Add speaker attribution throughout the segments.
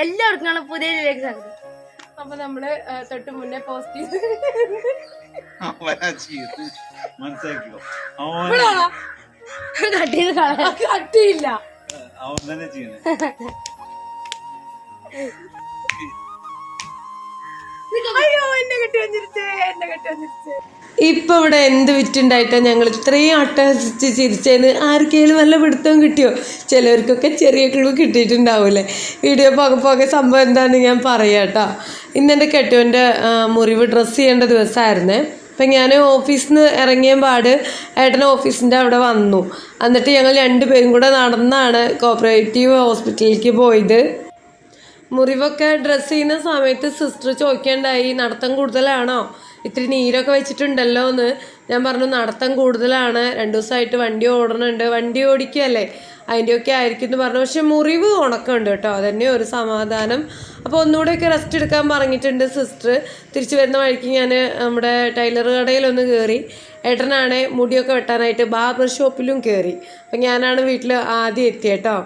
Speaker 1: എല്ലാവർക്കും പുതിയ സ്വാഗതം.
Speaker 2: അപ്പൊ നമ്മള് തൊട്ട് മുന്നേ പോസ്റ്റ് ചെയ്ത്
Speaker 3: മനസ്സിലാക്കിയോ
Speaker 2: കട്ടിയില്ല
Speaker 3: അവൻ തന്നെ ചെയ്യുന്നത്.
Speaker 2: അയ്യോ എന്നെ കെട്ടി വന്നിരിച്ചേ. ഇപ്പൊ ഇവിടെ എന്ത് വിറ്റുണ്ടായിട്ടാ ഞങ്ങൾ ഇത്രയും അട്ടഹസിച്ച് ചിരിച്ചതിന് ആർക്കെങ്കിലും വല്ല പിടുത്തവും കിട്ടിയോ? ചിലവർക്കൊക്കെ ചെറിയ കിളിവ് കിട്ടിയിട്ടുണ്ടാവൂലേ. വീഡിയോ പോകെ സംഭവം എന്താണെന്ന് ഞാൻ പറയാം കേട്ടോ. ഇന്നെൻ്റെ കെട്ടുവിൻ്റെ മുറിവ് ഡ്രസ്സ് ചെയ്യേണ്ട ദിവസമായിരുന്നേ. അപ്പം ഞാൻ ഓഫീസിൽ നിന്ന് ഇറങ്ങിയ പാട് ഏട്ടൻ ഓഫീസിൻ്റെ അവിടെ വന്നു. എന്നിട്ട് ഞങ്ങൾ രണ്ടുപേരും കൂടെ നടന്നാണ് കോപ്പറേറ്റീവ് ഹോസ്പിറ്റലിലേക്ക് പോയത്. മുറിവൊക്കെ ഡ്രസ്സ് ചെയ്യുന്ന സമയത്ത് സിസ്റ്റർ ചോദിക്കേണ്ടായി, നടത്തം കൂടുതലാണോ, ഇത്തിരി നീരൊക്കെ വെച്ചിട്ടുണ്ടല്ലോ എന്ന്. ഞാൻ പറഞ്ഞു നടത്തം കൂടുതലാണ്, 2 ദിവസമായിട്ട് വണ്ടി ഓടണുണ്ട്, വണ്ടി ഓടിക്കുകയല്ലേ, അതിൻ്റെയൊക്കെ ആയിരിക്കും എന്ന് പറഞ്ഞു. പക്ഷെ മുറിവ് ഉണക്കമുണ്ട് കേട്ടോ, അതന്നെ ഒരു സമാധാനം. അപ്പോൾ ഒന്നുകൂടെയൊക്കെ റെസ്റ്റ് എടുക്കാൻ പറഞ്ഞിട്ടുണ്ട് സിസ്റ്റർ. തിരിച്ചു വരുന്ന വഴിക്ക് ഞാൻ നമ്മുടെ ടൈലർ കടയിലൊന്ന് കയറി. ഏട്ടനാണെ മുടിയൊക്കെ വെട്ടാനായിട്ട് ബാർബർ ഷോപ്പിലും കയറി. അപ്പം ഞാനാണ് വീട്ടിൽ ആദ്യം എത്തിയത് കേട്ടോ.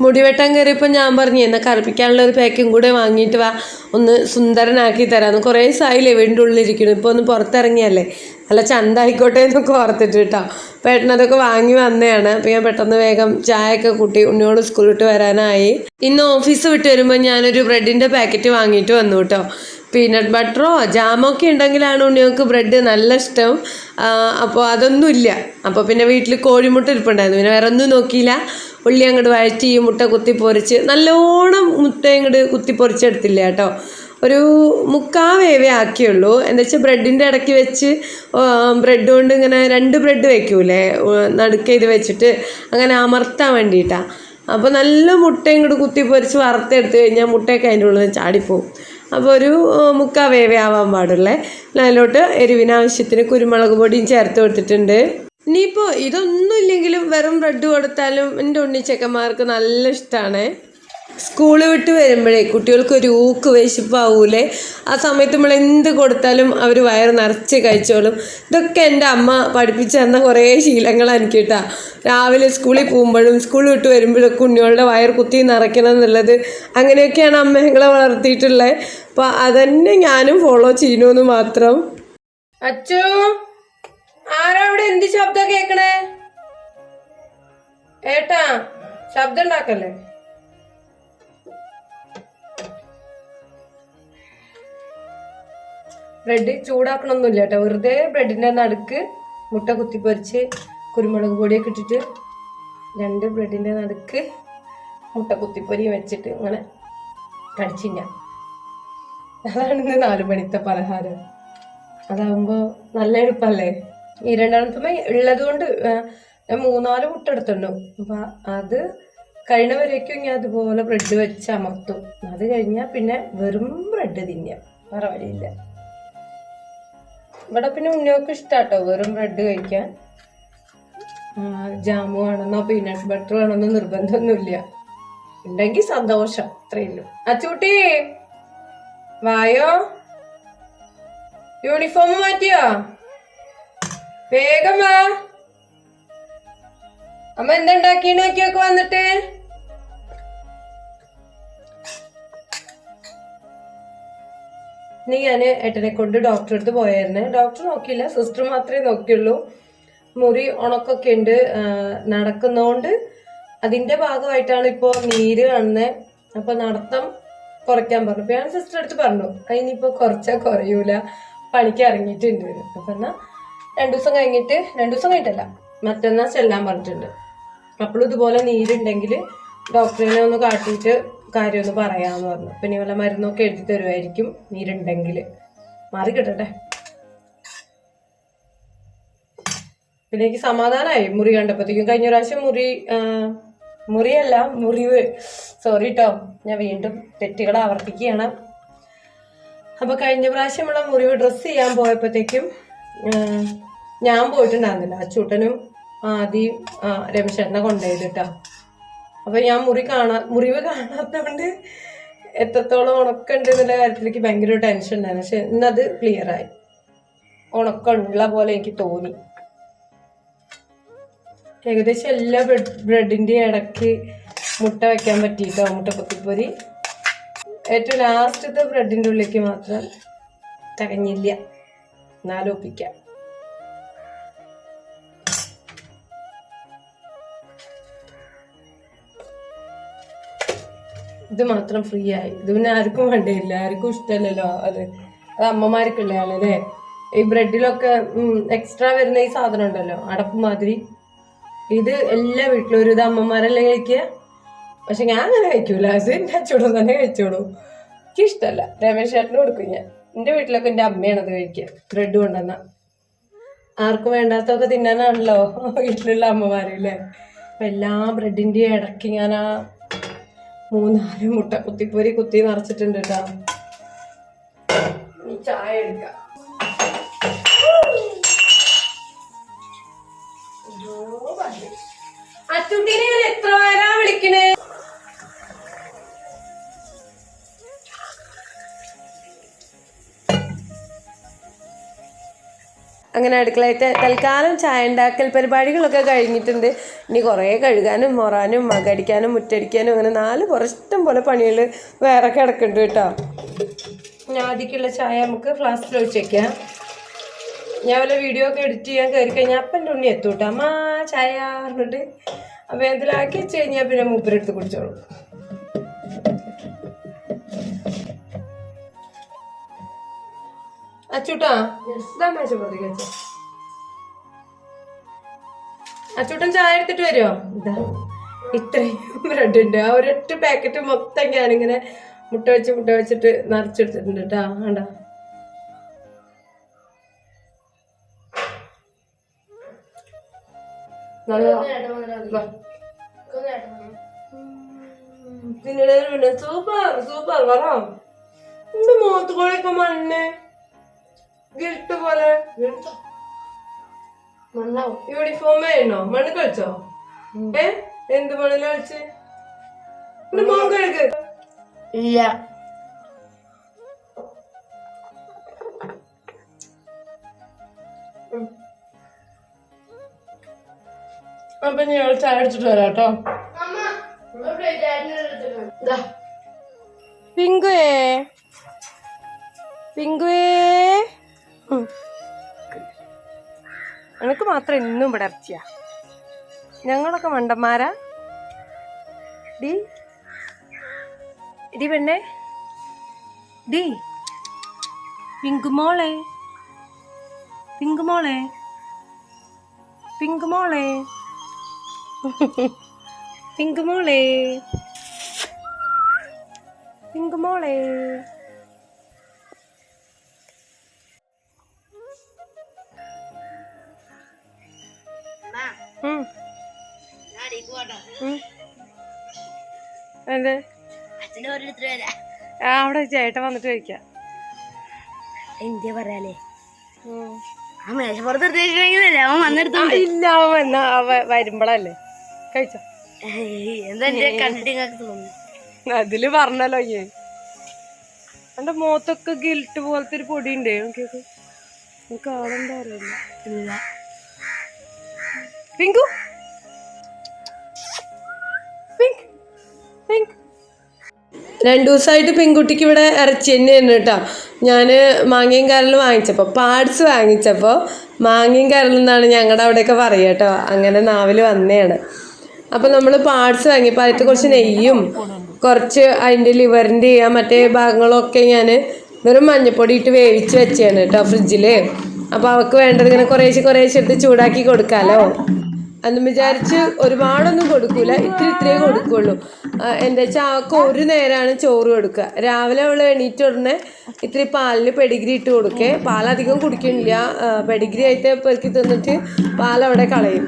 Speaker 2: മുടി വെട്ടാൻ കയറിയപ്പോൾ ഞാൻ പറഞ്ഞു എന്നാൽ കറുപ്പിക്കാനുള്ള ഒരു പാക്കും കൂടെ വാങ്ങിയിട്ട് വാ, ഒന്ന് സുന്ദരനാക്കി തരാമെന്ന്. കുറേ ദിവസമായില്ലേ വീടിൻ്റെ ഉള്ളിലിരിക്കുന്നു, ഇപ്പോൾ ഒന്ന് പുറത്തിറങ്ങിയല്ലേ നല്ല ചന്തായിക്കോട്ടെ എന്നൊക്കെ ഓർത്തിട്ട് കേട്ടോ. അപ്പോൾ ഏട്ടനതൊക്കെ വാങ്ങി വന്നതാണ്. അപ്പോൾ ഞാൻ പെട്ടെന്ന് വേഗം ചായയൊക്കെ കൂട്ടി ഉണ്ണിയോട് സ്കൂളിൽ വിട്ട് വരാനായി. ഇന്ന് ഓഫീസ് വിട്ട് വരുമ്പോൾ ഞാനൊരു ബ്രെഡിൻ്റെ പാക്കറ്റ് വാങ്ങിയിട്ട് വന്നു കേട്ടോ. പീനട്ട് ബട്ടറോ ജാമോ ഒക്കെ ഉണ്ടെങ്കിലാണ് ഉണ്ണികൾക്ക് ബ്രെഡ് നല്ല ഇഷ്ടം. അപ്പോൾ അതൊന്നുമില്ല. അപ്പോൾ പിന്നെ വീട്ടിൽ കോഴിമുട്ട ഇരിപ്പുണ്ടായിരുന്നു, പിന്നെ വേറെ ഒന്നും നോക്കിയില്ല. ഉള്ളി അങ്ങോട്ട് വഴറ്റി മുട്ട കുത്തി പൊരിച്ച് നല്ലോണം മുട്ട ഇങ്ങോട്ട് കുത്തി പൊരിച്ചെടുത്തില്ല കേട്ടോ, ഒരു 3/4 വേവേ ആക്കിയുള്ളൂ. എന്താ വെച്ചാൽ ബ്രെഡിൻ്റെ ഇടയ്ക്ക് വെച്ച് ബ്രെഡ് കൊണ്ട് ഇങ്ങനെ 2 ബ്രെഡ് വെക്കൂലേ നടുക്ക് ഇത് വെച്ചിട്ട് അങ്ങനെ അമർത്താൻ വേണ്ടിയിട്ടാണ്. അപ്പോൾ നല്ല മുട്ട ഇങ്ങോട്ട് കുത്തി പൊരിച്ച് വറുത്തെടുത്ത് കഴിഞ്ഞാൽ മുട്ടയൊക്കെ അതിൻ്റെ ഉള്ളിൽ ചാടിപ്പോവും. അപ്പോൾ ഒരു 3/4 വേവേ ആവാൻ പാടുള്ളേ. അതിലോട്ട് എരിവിന് ആവശ്യത്തിന് കുരുമുളക് പൊടിയും ചേർത്ത് കൊടുത്തിട്ടുണ്ട്. ഇനിയിപ്പോൾ ഇതൊന്നും ഇല്ലെങ്കിലും വെറും ബ്രെഡ് കൊടുത്താലും എൻ്റെ ഉണ്ണിച്ചക്കന്മാർക്ക് നല്ല ഇഷ്ടമാണ്. സ്കൂൾ വിട്ട് വരുമ്പോഴേ കുട്ടികൾക്കൊരു ഊക്ക് വിശപ്പാവൂലേ, ആ സമയത്ത് നമ്മൾ എന്ത് കൊടുത്താലും അവർ വയറ് നിറച്ച് കഴിച്ചോളും. ഇതൊക്കെ എൻ്റെ അമ്മ പഠിപ്പിച്ചു തന്ന കുറേ ശീലങ്ങളാണ് എനിക്ക് കേട്ടോ. രാവിലെ സ്കൂളിൽ പോകുമ്പോഴും സ്കൂൾ വിട്ട് വരുമ്പോഴൊക്കെ ഉണ്ണികളുടെ വയർ കുത്തി നിറയ്ക്കണം എന്നുള്ളത്, അങ്ങനെയൊക്കെയാണ് അമ്മ ഞങ്ങളെ വളർത്തിയിട്ടുള്ളത്. അപ്പോൾ അതന്നെ ഞാനും ഫോളോ ചെയ്യണമെന്ന് മാത്രം. അച്ചോ, ആരാ അവിടെ എന്ത് ശബ്ദം കേക്കണേ? ഏട്ടാ ശബ്ദം ഉണ്ടാക്കല്ലേ. ബ്രെഡ് ചൂടാക്കണമൊന്നുമില്ല കേട്ടോ, വെറുതെ ബ്രെഡിന്റെ നടുക്ക് മുട്ട കുത്തിപ്പൊരിച്ച് കുരുമുളക് പൊടിയൊക്കെ ഇട്ടിട്ട് 2 ബ്രെഡിന്റെ നടുക്ക് മുട്ട കുത്തിപ്പൊരി വെച്ചിട്ട് ഇങ്ങനെ കടിച്ചില്ല. അതാണ് ഇന്ന് 4 മണിത്തെ പലഹാരം. അതാവുമ്പോ നല്ല എളുപ്പല്ലേ. ഈ 2 ഉള്ളത് കൊണ്ട് ഞാൻ 3-4 മുട്ട എടുത്തുണ്ടോ. അപ്പൊ അത് കഴിഞ്ഞവരേക്കും ഞാൻ അതുപോലെ ബ്രെഡ് വെച്ച് അമർത്തും. അത് കഴിഞ്ഞാൽ പിന്നെ വെറും ബ്രെഡ് തിന്നാം, വേറെ വഴിയില്ല. ഇവിടെ പിന്നെ ഉണ്ണിയൊക്കെ ഇഷ്ടാട്ടോ വെറും ബ്രെഡ് കഴിക്കാൻ. ജാമു വേണമെന്നോ പീനട്ട് ബട്ടർ വേണമെന്നോ നിർബന്ധമൊന്നുമില്ല, ഉണ്ടെങ്കിൽ സന്തോഷം, അത്രയുള്ളൂ. അച്ചൂട്ടി വായോ, യൂണിഫോം മാറ്റിയോ? വേഗം വാ. അമ്മ എന്തുണ്ടാക്കി നോക്കിയൊക്കെ വന്നിട്ട്. നീ ഞാന് ഏട്ടനെ കൊണ്ട് ഡോക്ടറെ അടുത്ത് പോയായിരുന്നു. ഡോക്ടർ നോക്കിയില്ല, സിസ്റ്റർ മാത്രമേ നോക്കിയുള്ളൂ. മുറി ഉണക്കൊക്കെ ഉണ്ട്, നടക്കുന്നോണ്ട് അതിന്റെ ഭാഗമായിട്ടാണ് ഇപ്പോ നീര് കാണുന്നത്. അപ്പൊ നടത്തം കുറയ്ക്കാൻ പറഞ്ഞു. അപ്പൊ ഞാൻ സിസ്റ്റർ അടുത്ത് പറഞ്ഞു അതിനിപ്പോ കുറച്ചാൽ കുറയൂല, പണിക്ക് ഇറങ്ങിയിട്ടുണ്ട്. അപ്പൊ എന്നാ 2 ദിവസം കഴിഞ്ഞിട്ടല്ല മറ്റന്നാ ചെല്ലാൻ പറഞ്ഞിട്ടുണ്ട്. അപ്പോഴും ഇതുപോലെ നീരുണ്ടെങ്കിൽ ഡോക്ടറിനെ ഒന്ന് കാട്ടിയിട്ട് കാര്യം ഒന്ന് പറയാന്ന് പറഞ്ഞു. പിന്നെ വല്ല മരുന്നൊക്കെ എഴുതി തരുമായിരിക്കും നീരുണ്ടെങ്കിൽ. മാറി കിട്ടട്ടെ. പിന്നെ എനിക്ക് സമാധാനമായി മുറി കണ്ടപ്പോഴത്തേക്കും. കഴിഞ്ഞ പ്രാവശ്യം മുറിവ് സോറി കേട്ടോ, ഞാൻ വീണ്ടും തെറ്റുകൾ ആവർത്തിക്കുകയാണ്. അപ്പൊ കഴിഞ്ഞ പ്രാവശ്യമുള്ള മുറിവ് ഡ്രസ്സ് ചെയ്യാൻ പോയപ്പോഴത്തേക്കും ഞാൻ പോയിട്ടുണ്ടായിരുന്നില്ല, അച്ചൂട്ടനും ആദ്യം രമേശേട്ടനെ കൊണ്ടുപോയിട്ടാ. അപ്പൊ ഞാൻ മുറിവ് കാണാത്തോണ്ട് എത്രത്തോളം ഉണക്കുണ്ട് എന്നുള്ള കാര്യത്തിലേക്ക് ഭയങ്കര ടെൻഷൻ ഉണ്ടായിരുന്നു. പക്ഷെ ഇന്നത് ക്ലിയർ ആയി, ഉണക്കമുള്ള പോലെ എനിക്ക് തോന്നി. ഏകദേശം എല്ലാ ബ്രെഡിന്റെ ഇടയ്ക്ക് മുട്ട വെക്കാൻ പറ്റിയിട്ടോ, മുട്ട കുത്തിപ്പൊരി. ഏറ്റവും ലാസ്റ്റത്തെ ബ്രെഡിൻ്റെ ഉള്ളിലേക്ക് മാത്രം തികഞ്ഞില്ല, എന്നാലും ഒപ്പിക്കാം. ഇത് മാത്രം ഫ്രീ ആയി. ഇത് പിന്നെ ആർക്കും വേണ്ടിയില്ല, ആർക്കും ഇഷ്ടമല്ലല്ലോ അത് അമ്മമാർക്കുള്ളതാണല്ലേ. ഈ ബ്രെഡിലൊക്കെ എക്സ്ട്രാ വരുന്ന ഈ സാധനം ഉണ്ടല്ലോ, അടപ്പ് മാതിരി, ഇത് എല്ലാ വീട്ടിലും ഒരു ഇത് അമ്മമാരല്ലേ കഴിക്കുക. പക്ഷെ ഞാൻ അങ്ങനെ കഴിക്കൂല, അത് എൻ്റെ അച്ചോടും തന്നെ കഴിച്ചോളൂ. എനിക്കിഷ്ടമല്ല. രമേശ് ചേട്ടന് കൊടുക്കും ഞാൻ. എൻ്റെ വീട്ടിലൊക്കെ എൻ്റെ അമ്മയാണ് അത് കഴിക്കുക, ബ്രെഡ് കൊണ്ടുവന്ന. ആർക്കും വേണ്ടാത്തൊക്കെ തിന്നാനാണല്ലോ വീട്ടിലുള്ള അമ്മമാരല്ലേ. അപ്പം എല്ലാ ബ്രെഡിൻ്റെ ഇടയ്ക്ക് ഞാൻ ആ 3-4 മുട്ട കുത്തിപ്പൊരി കുത്തി നിറച്ചിട്ടുണ്ട് കേട്ടോ. ഈ ചായ എടുക്കാം. അച്ചുട്ടിനെ ഞാൻ എത്ര പേരാ വിളിക്കണേ. അങ്ങനെ അടുക്കളയത്തെ തൽക്കാലം ചായ ഉണ്ടാക്കൽ പരിപാടികളൊക്കെ കഴിഞ്ഞിട്ടുണ്ട്. ഇനി കുറേ കഴുകാനും മൊറാനും മകടിക്കാനും മുറ്റടിക്കാനും അങ്ങനെ 4 ഇഷ്ടം പോലെ പണികൾ വേറെ കിടക്കുന്നുണ്ട് കേട്ടോ. ഞാൻ ആദ്യക്കുള്ള ചായ നമുക്ക് ഫ്ലാസ്കിൽ ഒഴിച്ച് വയ്ക്കാം. ഞാൻ വല്ല വീഡിയോ ഒക്കെ എഡിറ്റ് ചെയ്യാൻ കയറി കഴിഞ്ഞാൽ അപ്പം എൻ്റെ ഉണ്ണി എത്തും കേട്ടോ. അമ്മ ചായ പറഞ്ഞിട്ട് അപ്പം എന്തിലാക്കി വെച്ച് കഴിഞ്ഞാൽ പിന്നെ മൂപ്പരെടുത്ത് കുടിച്ചോളൂ. അച്ചൂട്ടാ ഇതാ മേശപ്പുറത്തേക്ക് വെച്ചോ. അച്ചൂട്ടൻ ചായ എടുത്തിട്ട് വരുമോ? ഇതാ ഇത്രയും ബ്രെഡ് ഉണ്ട്. ആ ഒരൊറ്റ പാക്കറ്റ് മൊത്തം ഞാനിങ്ങനെ മുട്ട വെച്ചിട്ട് നിറച്ചെടുത്തിട്ടുണ്ട് കേട്ടോ. വേണ്ട പിന്നെ സൂപ്പർ വരാം. എന്റെ മുഖത്തുകൂടെയൊക്കെ മണ്ണ് ഗിൽട്ട് പോലെ. യൂണിഫോം വേണോ? മണ്ണ് കളിച്ചോ? എന്ത് മണ്ണിൽ കളിച്ച്? എന്റെ മോൻ കഴുക്.
Speaker 1: ഇല്ല.
Speaker 2: അപ്പൊ ഞങ്ങൾ ചായ അടിച്ചിട്ട് വരാം കേട്ടോ. പിങ്കുവേ എനിക്ക് മാത്രം ഇന്നും ഇവിടെ ഇറച്ചിയാ. ഞങ്ങളൊക്കെ മണ്ടന്മാരാ. ഡി പെണ്ണേ, ഡി പിങ്കുമോളെ, പിങ്കുമോളെ, പിങ്കുമോളെ, പിങ്കുമോളെ, പിങ്കുമോളെ. അതെ അവിടെ ചേട്ടൻ വന്നിട്ട് കഴിക്കാം.
Speaker 1: എന്തിയാ പറയാലേ, ആ മേശപ്പുറത്ത് അവൻ വന്നെടുത്തോ.
Speaker 2: ഇല്ല, അവൻ എന്നാ വരുമ്പോഴല്ലേ കഴിച്ചോ.
Speaker 1: എന്താ കണ്ടിട്ട് തോന്നുന്നു.
Speaker 2: അതില് പറഞ്ഞല്ലോ അയ്യേ. എന്റെ മുഖത്തൊക്കെ ഗിൽട്ട് പോലത്തെ ഒരു പൊടി ഉണ്ടേ. നമുക്ക് ആളെന്താ അറിയില്ല. പിങ്കു പിങ്ക് പിങ്ക് 2 ദിവസമായിട്ട് പെൺകുട്ടിക്ക് ഇവിടെ ഇറച്ചി തന്നെയാണ് കേട്ടോ. ഞാൻ മാങ്ങയും കരലും വാങ്ങിച്ചപ്പോൾ പാർട്സ് വാങ്ങിച്ചപ്പോൾ മാങ്ങയും കരലും എന്നാണ് ഞങ്ങളുടെ അവിടെയൊക്കെ പറയുക കേട്ടോ. അങ്ങനെ നാവിൽ വന്നതാണ്. അപ്പോൾ നമ്മൾ പാർട്സ് വാങ്ങിയപ്പോൾ അതിൽ കുറച്ച് നെയ്യും കുറച്ച് അതിൻ്റെ ലിവറിൻ്റെ മറ്റേ ഭാഗങ്ങളൊക്കെ ഞാൻ വെറും മഞ്ഞപ്പൊടി ഇട്ട് വേവിച്ച് വെച്ചാണ് കേട്ടോ ഫ്രിഡ്ജിൽ. അപ്പോൾ അവൾക്ക് വേണ്ടത് ഇങ്ങനെ കുറേശ്ശെ എടുത്ത് ചൂടാക്കി കൊടുക്കാമല്ലോ എന്നും വിചാരിച്ച് ഒരുപാടൊന്നും കൊടുക്കൂല, ഇത്രേ കൊടുക്കുള്ളൂ. എന്താ വെച്ചാൽ അവൾക്ക് ഒരു നേരമാണ് ചോറ് കൊടുക്കുക. രാവിലെ അവൾ എണീറ്റ് ഉടനെ ഇത്തിരി പാലിൽ പെഡിഗ്രി ഇട്ട് കൊടുക്കേ. പാലധികം കുടിക്കണില്ല, പെഡിഗ്രി ആയിട്ട് പെറുക്കി തിന്നിട്ട് പാലവിടെ കളയും.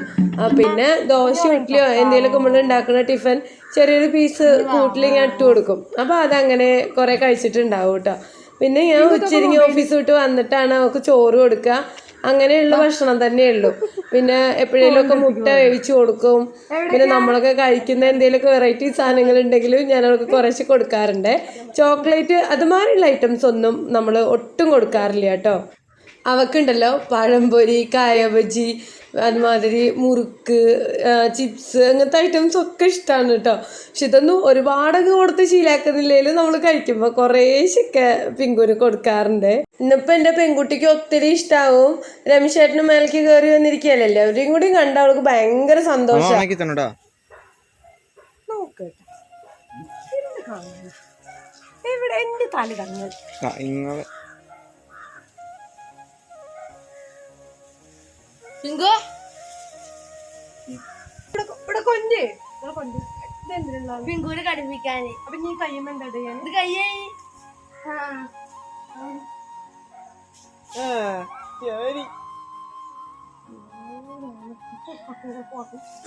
Speaker 2: പിന്നെ ദോശ ഇഡ്ഡലിയോ എന്തെങ്കിലുമൊക്കെ നമ്മൾ ഉണ്ടാക്കുന്ന ടിഫിൻ ചെറിയൊരു പീസ് കൂട്ടിൽ ഞാൻ ഇട്ട് കൊടുക്കും. അപ്പോൾ അതങ്ങനെ കുറേ കഴിച്ചിട്ടുണ്ടാവും കേട്ടോ. പിന്നെ ഞാൻ ഉച്ചരിഞ്ഞ് ഓഫീസ് വിട്ട് വന്നിട്ടാണ് അവൾക്ക് ചോറ് കൊടുക്കുക. അങ്ങനെയുള്ള ഭക്ഷണം തന്നെയുള്ളൂ. പിന്നെ എപ്പോഴേലുമൊക്കെ മുട്ട വേവിച്ച് കൊടുക്കും. പിന്നെ നമ്മളൊക്കെ കഴിക്കുന്ന എന്തെങ്കിലുമൊക്കെ വെറൈറ്റി സാധനങ്ങൾ ഉണ്ടെങ്കിലും ഞാൻ അവൾക്ക് കുറേശ്ശെ കൊടുക്കാറുണ്ട്. ചോക്ലേറ്റ് അതുമാതിരിയുള്ള ഐറ്റംസ് ഒന്നും നമ്മൾ ഒട്ടും കൊടുക്കാറില്ല കേട്ടോ. അവക്കുണ്ടല്ലോ പഴംപൊരി, കായബജി, അതുമാതിരി മുറുക്ക്, ചിപ്സ് അങ്ങനത്തെ ഐറ്റംസ് ഒക്കെ ഇഷ്ടമാണ് കേട്ടോ. പക്ഷെ ഇതൊന്നും ഒരുപാടൊക്കെ കൊടുത്ത് ശീലാക്കുന്നില്ലെങ്കിലും നമ്മൾ കഴിക്കുമ്പോൾ കുറേശ്ശൊക്കെ പിങ്കുവിന് കൊടുക്കാറുണ്ട്. ഇന്നിപ്പോൾ എൻ്റെ പെൺകുട്ടിക്ക് ഒത്തിരി ഇഷ്ടമാവും. രമേശേട്ടനും മേലേക്ക് കയറി വന്നിരിക്കുകയല്ലേ, എല്ലാവരെയും കൂടി കണ്ട അവൾക്ക് ഭയങ്കര സന്തോഷം. എവിടെ എൻ്റെ തല കണ്ണു
Speaker 1: പിങ്കോ
Speaker 2: ഇവിടെ കൊഞ്ചേ
Speaker 1: പിങ്കൂനെ കടിപ്പിക്കാന്.
Speaker 2: അപ്പൊ നീ കയ്യുമ്പോ എന്താ ചെയ്യാൻ?
Speaker 1: ഇത് കയ്യേ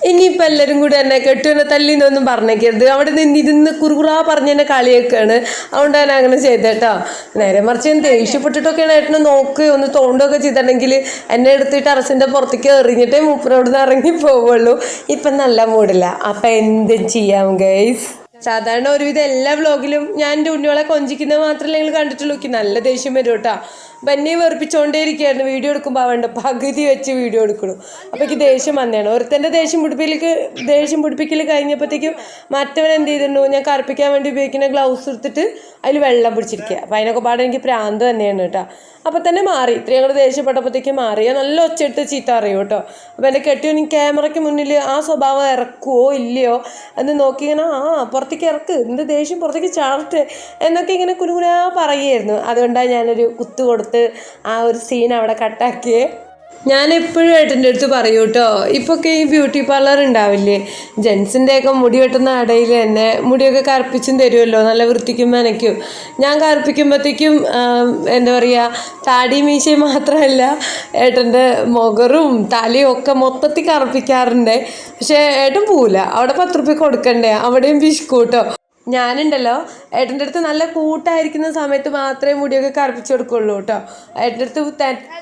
Speaker 2: ഇനിയിപ്പോൾ എല്ലാവരും കൂടി എന്നെ കെട്ടുവിനെ തല്ലിന്നൊന്നും പറഞ്ഞേക്കരുത്. അവിടെ നിന്നിരുന്ന് കുറുകുറാ പറഞ്ഞ് എന്നെ കളിയൊക്കെയാണ്. അതുകൊണ്ട് ഞാൻ അങ്ങനെ ചെയ്തേട്ടോ. നേരെ മറിച്ച് ഞാൻ ദേഷ്യപ്പെട്ടിട്ടൊക്കെയാണ് ഏട്ടനെ നോക്കുകയോ ഒന്ന് തോണ്ടുകയൊക്കെ ചെയ്തിട്ടുണ്ടെങ്കിൽ എന്നെ എടുത്തിട്ട് ടെറസിൻ്റെ പുറത്തേക്ക് എറിഞ്ഞിട്ടേ മൂപ്പരോട് നിന്ന് ഇറങ്ങി പോവുള്ളൂ. ഇപ്പം നല്ല മൂടില്ല. അപ്പം എന്തും ചെയ്യാം ഗൈസ്. സാധാരണ ഒരുവിധം എല്ലാ വ്ളോഗിലും ഞാൻ എൻ്റെ ഉണ്ണികളെ കൊഞ്ചിക്കുന്നത് മാത്രമല്ല നിങ്ങൾ കണ്ടിട്ടുള്ളൂ. നല്ല ദേഷ്യം വരും കേട്ടോ. ബന്നെ വെറുപ്പിച്ചുകൊണ്ടേ ഇരിക്കുകയായിരുന്നു. വീഡിയോ എടുക്കുമ്പോൾ വേണ്ട പകുതി വെച്ച് വീഡിയോ എടുക്കണം. അപ്പോൾ എനിക്ക് ദേഷ്യം വന്നതാണ്. ഒരുത്തൻ്റെ ദേഷ്യം പിടിപ്പിക്കൽ കഴിഞ്ഞപ്പോഴത്തേക്കും മറ്റവൻ എന്ത് ചെയ്തിരുന്നു, ഞാൻ കറുപ്പിക്കാൻ വേണ്ടി ഉപയോഗിക്കുന്ന ഗ്ലൗസ് എടുത്തിട്ട് അതിൽ വെള്ളം പിടിച്ചിരിക്കുക. അപ്പോൾ അതിനൊക്കെ പാടെ എനിക്ക് പ്രാന്ത് തന്നെയാണ് കേട്ടോ. അപ്പോൾ തന്നെ മാറി. ഇത്രയും ഞങ്ങൾ ദേഷ്യപ്പെട്ടപ്പോഴത്തേക്കും മാറി. ഞാൻ നല്ല ഒച്ചയെടുത്ത് ചീത്ത അറിയും കേട്ടോ. അപ്പോൾ എൻ്റെ കെട്ടിയോ ക്യാമറയ്ക്ക് മുന്നിൽ ആ സ്വഭാവം ഇറക്കുവോ ഇല്ലയോ എന്ന് നോക്കി ഇങ്ങനെ പുറത്തേക്ക് ഇറക്ക്, എന്ത് ദേഷ്യം പുറത്തേക്ക് ചാടട്ടെ എന്നൊക്കെ ഇങ്ങനെ കുനുകുനാ പറയുമായിരുന്നു. അതുകൊണ്ടാണ് ഞാനൊരു കുത്തു കൊടുത്ത് ആ ഒരു സീൻ അവിടെ കട്ടാക്കിയേ. ഞാൻ എപ്പോഴും ഏട്ടൻ്റെ അടുത്ത് പറയൂ കേട്ടോ, ഇപ്പൊക്കെ ഈ ബ്യൂട്ടി പാർലർ ഉണ്ടാവില്ലേ, ജെൻസിൻ്റെയൊക്കെ മുടി വെട്ടുന്ന ഇടയിൽ തന്നെ മുടിയൊക്കെ കറുപ്പിച്ചും തരുമല്ലോ, നല്ല വൃത്തിക്കും മെനയ്ക്കും. ഞാൻ കറുപ്പിക്കുമ്പോഴത്തേക്കും എന്താ പറയുക, താടി മീശയും മാത്രമല്ല ഏട്ടൻ്റെ മുഖറും തലയും ഒക്കെ മൊത്തത്തിൽ കറുപ്പിക്കാറുണ്ട്. പക്ഷേ ഏട്ടൻ പോവില്ല. അവിടെ 10 രൂപ കൊടുക്കണ്ടേ, അവിടെയും പിശുക്കൂട്ടോ. ഞാനുണ്ടല്ലോ ഏട്ടൻ്റെ അടുത്ത് നല്ല കൂട്ടായിരിക്കുന്ന സമയത്ത് മാത്രമേ മുടിയൊക്കെ കറുപ്പിച്ച് കൊടുക്കുള്ളൂ കേട്ടോ. ഏട്ടൻ്റെ അടുത്ത്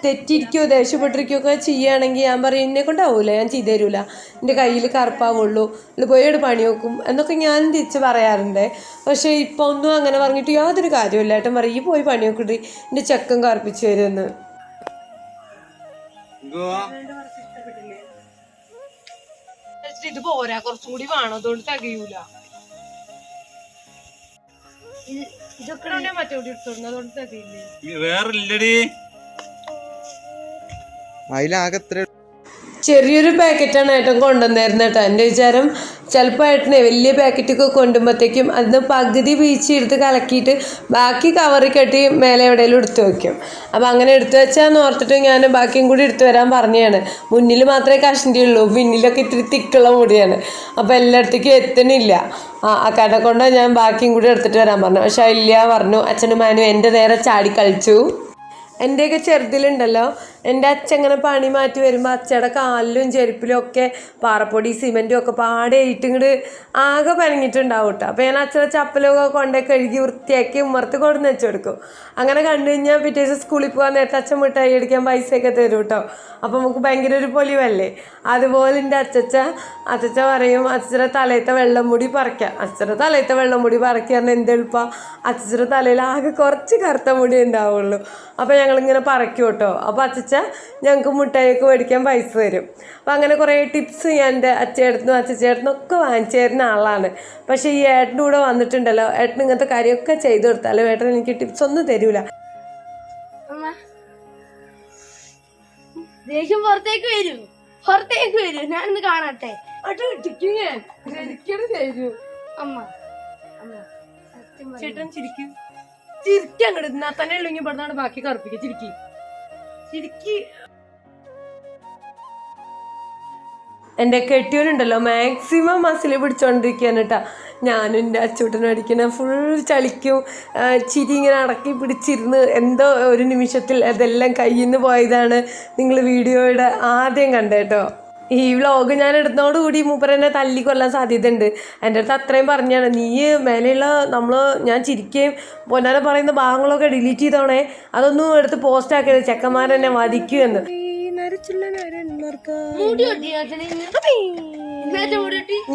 Speaker 2: തെറ്റിയിരിക്കുകയോ ദേഷ്യപ്പെട്ടിരിക്കുകയോ ഒക്കെ ചെയ്യുകയാണെങ്കിൽ ഞാൻ പറയും എന്നെ കൊണ്ടാവൂല, ഞാൻ ചെയ്തു തരൂല, എൻ്റെ കയ്യിൽ കറുപ്പാവുള്ളൂ, ഇത് പോയിട്ട് പണി നോക്കും എന്നൊക്കെ ഞാൻ തിരിച്ച് പറയാറുണ്ട്. പക്ഷേ ഇപ്പോൾ ഒന്നും അങ്ങനെ പറഞ്ഞിട്ട് യാതൊരു കാര്യമില്ല. ഏട്ടൻ പറയും ഈ പോയി പണി നോക്കിട്ട് എൻ്റെ ചെക്കൻ കറുപ്പിച്ച് വരുമെന്ന്. ഇത് പോരാ, കുറച്ചും കൂടി വേണം, അതുകൊണ്ട് തികയൂല. ചെറിയൊരു പാക്കറ്റാണ് ഏട്ടൻ കൊണ്ടുവന്നായിരുന്നു കേട്ടോ. എൻ്റെ വിചാരം ചിലപ്പോൾ ഏട്ടനെ വലിയ പാക്കറ്റൊക്കെ കൊണ്ടുമ്പോഴത്തേക്കും അതിന് പകുതി പീച്ചെടുത്ത് കലക്കിയിട്ട് ബാക്കി കവറിൽ കെട്ടി മേലെ എവിടെയെങ്കിലും എടുത്തു വയ്ക്കും. അപ്പോൾ അങ്ങനെ എടുത്തു വെച്ചാൽ ഓർത്തിട്ട് ഞാൻ ബാക്കിയും കൂടി എടുത്തു വരാൻ പറഞ്ഞതാണ്. മുന്നിൽ മാത്രമേ കഷണ്ടി ഉള്ളൂ, പിന്നിലൊക്കെ ഇത്തിരി തിക്കുള്ള മുടിയാണ്. അപ്പോൾ എല്ലായിടത്തേക്കും എത്തണില്ല. അക്കാടെ കൊണ്ട് ഞാൻ ബാക്കിയും കൂടി എടുത്തിട്ട് വരാൻ പറഞ്ഞു. പക്ഷെ ഇല്ല പറഞ്ഞു. അച്ഛനും മാനും എൻ്റെ നേരെ ചാടി കളിച്ചു. എൻ്റെയൊക്കെ ചെറുതിലുണ്ടല്ലോ എൻ്റെ അച്ഛൻ ഇങ്ങനെ പണി മാറ്റി വരുമ്പോൾ അച്ഛയുടെ കാലിലും ചെരുപ്പിലും ഒക്കെ പാറപ്പൊടി സിമെൻറ്റും ഒക്കെ പാടെയിട്ട് ഇങ്ങോട്ട് ആകെ പനങ്ങിയിട്ടുണ്ടാവും കേട്ടോ. അപ്പോൾ ഞാൻ അച്ഛനെ ചപ്പലൊക്കെ കൊണ്ടേ കഴുകി വൃത്തിയാക്കി ഉമ്മർത്ത് കൊണ്ടുവന്ന് വെച്ച് കൊടുക്കും. അങ്ങനെ കണ്ടു കഴിഞ്ഞാൽ പിറ്റേ ദിവസം സ്കൂളിൽ പോകാൻ നേരത്തെ അച്ഛൻ മിഠായി അടിക്കാൻ പൈസയൊക്കെ തരും കേട്ടോ. അപ്പോൾ നമുക്ക് ഭയങ്കര ഒരു പൊലിവല്ലേ. അതുപോലെ എൻ്റെ അച്ഛച്ച പറയും അച്ഛൻ്റെ തലയത്തെ വെള്ളം മുടി പറിക്കാം. അച്ഛൻ്റെ തലയത്തെ വെള്ളം മുടി പറിക്കാൻ എന്തെളുപ്പം, അച്ഛൻ്റെ തലയിൽ ആകെ കുറച്ച് കറുത്ത മുടി ഉണ്ടാവുള്ളൂ. അപ്പോൾ ഞങ്ങളിങ്ങനെ പറിക്കും കേട്ടോ. അപ്പോൾ അച്ഛച്ച ഞങ്ങൾക്ക് മിഠായിയൊക്കെ മേടിക്കാൻ പൈസ തരും. അപ്പോൾ അങ്ങനെ കുറേ ടിപ്സ് ഞാൻ എൻ്റെ അച്ഛേട്ടനും അച്ഛച്ചേട്ടനും ഒക്കെ വാങ്ങിച്ചു തരുന്ന ആളാണ്. പക്ഷേ ഈ ഏട്ടൻ്റെ കൂടെ വന്നിട്ടുണ്ടല്ലോ, ഏട്ടൻ ഇങ്ങനത്തെ കാര്യമൊക്കെ ചെയ്തു കൊടുത്താലും ഏട്ടൻ എനിക്ക് ടിപ്സ് ഒന്നും തരൂല.
Speaker 1: ദേഷ്യം പുറത്തേക്ക് വരൂ, ഞാനൊന്ന് കാണട്ടെ.
Speaker 2: ചേട്ടൻ ചിരിക്കങ്ങോട്ട് എന്നാ തന്നെ ഉള്ളെങ്കിൽ പറഞ്ഞാണ് ബാക്കി കറുപ്പിക്കുക. ചിരിക്കി എൻ്റെ കെട്ടിയവനുണ്ടല്ലോ മാക്സിമം മസിൽ പിടിച്ചോണ്ടിരിക്കുകയാണ് കേട്ടോ. ഞാനും എൻ്റെ അച്ചൂട്ടനും അടിക്കുന്ന ഫുൾ ചളിക്കും. ചിരി ഇങ്ങനെ അടക്കി പിടിച്ചിരുന്ന് എന്തോ ഒരു നിമിഷത്തിൽ അതെല്ലാം കയ്യിൽ നിന്ന് പോയതാണ് നിങ്ങൾ വീഡിയോയുടെ ആദ്യം കണ്ടേട്ടോ. ഈ വ്ളോഗ് ഞാൻ എടുത്തതോടുകൂടി മൂപ്പരെന്നെ തല്ലിക്കൊല്ലാൻ സാധ്യതയുണ്ട്. എൻ്റെ അടുത്ത് അത്രയും പറഞ്ഞാണ്, നീ മേലെയുള്ള ഞാൻ ചിരിക്കുകയും പൊന്നാനെ പറയുന്ന ഭാഗങ്ങളൊക്കെ ഡിലീറ്റ് ചെയ്തോണേ, അതൊന്നും എടുത്ത് പോസ്റ്റ് ആക്കരുത്, ചെക്കന്മാരെന്നെ വധിക്കുമെന്ന്.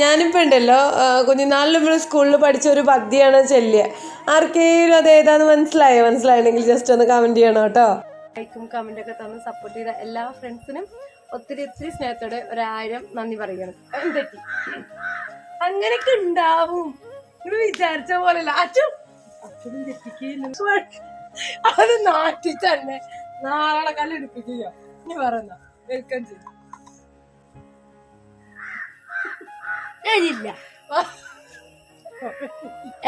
Speaker 2: ഞാനിപ്പോൾ ഉണ്ടല്ലോ കുഞ്ഞുനാളിൽ നമ്മൾ സ്കൂളിൽ പഠിച്ച ഒരു പദ്യമാണ് ചൊല്ലുക. ആർക്കെങ്കിലും അത് ഏതാന്ന് മനസ്സിലായെങ്കിൽ ജസ്റ്റ് ഒന്ന് കമൻറ്റ് ചെയ്യണം കേട്ടോ. ലൈക്കും കമന്റൊക്കെ തന്ന് സപ്പോർട്ട് ചെയ്ത എല്ലാ ഫ്രണ്ട്സിനും ഒത്തിരി സ്നേഹത്തോടെ 1000 നന്ദി പറയണം. തെറ്റി അങ്ങനെയൊക്കെ ഉണ്ടാവും. നിങ്ങൾ വിചാരിച്ച പോലെയല്ല. അച്ഛനും തെറ്റിക്കില്ല. അത് നാട്ടി തന്നെ നാളെ കല്ലെടുപ്പിക്കുക. ഇനി പറയുന്ന വെൽക്കം ചെയ്യും.
Speaker 1: ഞാനില്ല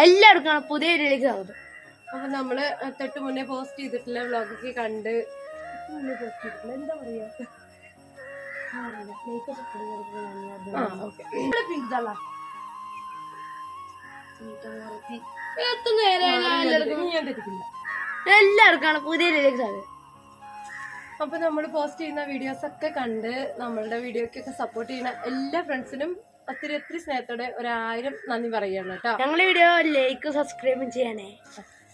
Speaker 1: എല്ലാവർക്കും പുതിയ വീഡിയോയിലേക്ക് സ്വാഗതം.
Speaker 2: അപ്പൊ നമ്മള് തൊട്ട് മുന്നേ പോസ്റ്റ് ചെയ്തിട്ടുള്ള വ്ളോഗൊക്കെ കണ്ട് എന്താ പറയാ
Speaker 1: എല്ലാവർക്കും പുതിയ വീഡിയോയിലേക്ക് സ്വാഗതം.
Speaker 2: അപ്പൊ നമ്മൾ പോസ്റ്റ് ചെയ്യുന്ന വീഡിയോസ് ഒക്കെ കണ്ട് നമ്മളുടെ വീഡിയോക്കൊക്കെ സപ്പോർട്ട് ചെയ്യുന്ന എല്ലാ ഫ്രണ്ട്സിനും ഒത്തിരി സ്നേഹത്തോടെ 1000 നന്ദി പറയാണ് കേട്ടോ.
Speaker 1: ഞങ്ങളുടെ വീഡിയോ ലൈക്ക് സബ്സ്ക്രൈബും ചെയ്യണേ.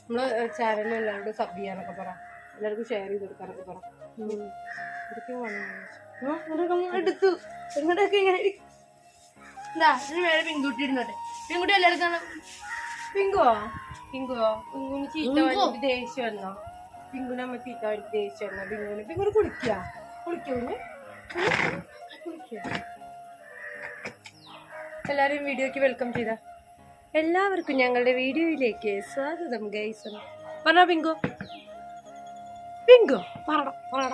Speaker 2: നമ്മള് ചാനലിൽ എല്ലാവരോടും സബ് ചെയ്യാനൊക്കെ പറ, എല്ലാവർക്കും ഷെയർ ചെയ്ത് കൊടുക്കാനൊക്കെ പറ.
Speaker 1: എടുത്തു ഇങ്ങോട്ടൊക്കെ ഇങ്ങനെ പെൺകുട്ടി ഇരുന്നോട്ടെ. പെൺകുട്ടി എല്ലാവർക്കും
Speaker 2: പിങ്കുന് ചീത്ത വേണ്ടി ദേഷ്യം വന്നോ? പിങ്കുന് അമ്മ ചീത്ത വേണ്ടി ദേഷ്യം വന്നോ? പിങ്കുന് കുളിക്കോ? എല്ലാരും വീഡിയോക്ക് വെൽക്കം ചെയ്ത എല്ലാവർക്കും ഞങ്ങളുടെ വീഡിയോയിലേക്ക് സ്വാഗതം ഗൈസ്. പറഞ്ഞോ പിങ്കു പറടാ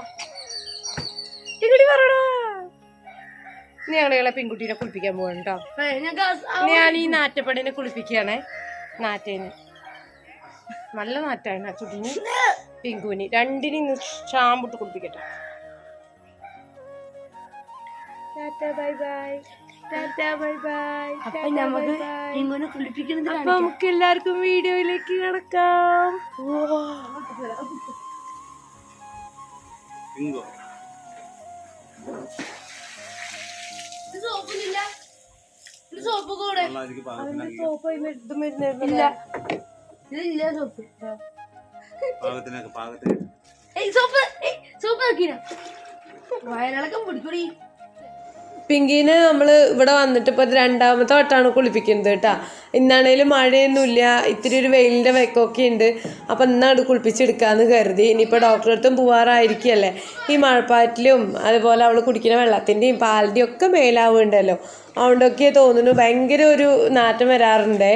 Speaker 2: ഞങ്ങളെ പെൺകുട്ടീനെ കുളിപ്പിക്കാൻ പോവാണ് കേട്ടോ. ഞാൻ ഈ നാറ്റപ്പടിനെ കുളിപ്പിക്കുകയാണേ. നാറ്റേന് നല്ല നാറ്റാണ് ആ ചുട്ടിന് പിങ്കുവിന് രണ്ടിനും ഷാമ്പിട്ട് കുളിപ്പിക്കട്ടെ. അപ്പൊ നമുക്ക് എല്ലാവർക്കും വീഡിയോയിലേക്ക് കിടക്കാം. പിങ്കീനെ നമ്മള് ഇവിടെ വന്നിട്ട് ഇപ്പൊ 2ാമത്തെ വട്ടമാണ് കുളിപ്പിക്കുന്നത് കേട്ടാ. ഇന്നാണേലും മഴയൊന്നുമില്ല, ഇത്തിരി ഒരു വെയിലിന്റെ വെക്കൊക്കെ ഉണ്ട്. അപ്പൊ ഇന്നാണ് കുളിപ്പിച്ചെടുക്കാന്ന് കരുതി. ഇനിയിപ്പോ ഡോക്ടറെ അടുത്തും പോവാറായിരിക്കല്ലേ. ഈ മഴപ്പാറ്റിലും അതുപോലെ അവള് കുടിക്കുന്ന വെള്ളത്തിന്റെയും പാലിന്റെയും ഒക്കെ മേലാവുണ്ടല്ലോ. അതുകൊണ്ടൊക്കെ തോന്നുന്നു ഭയങ്കര ഒരു നാറ്റം വരാറുണ്ടേ.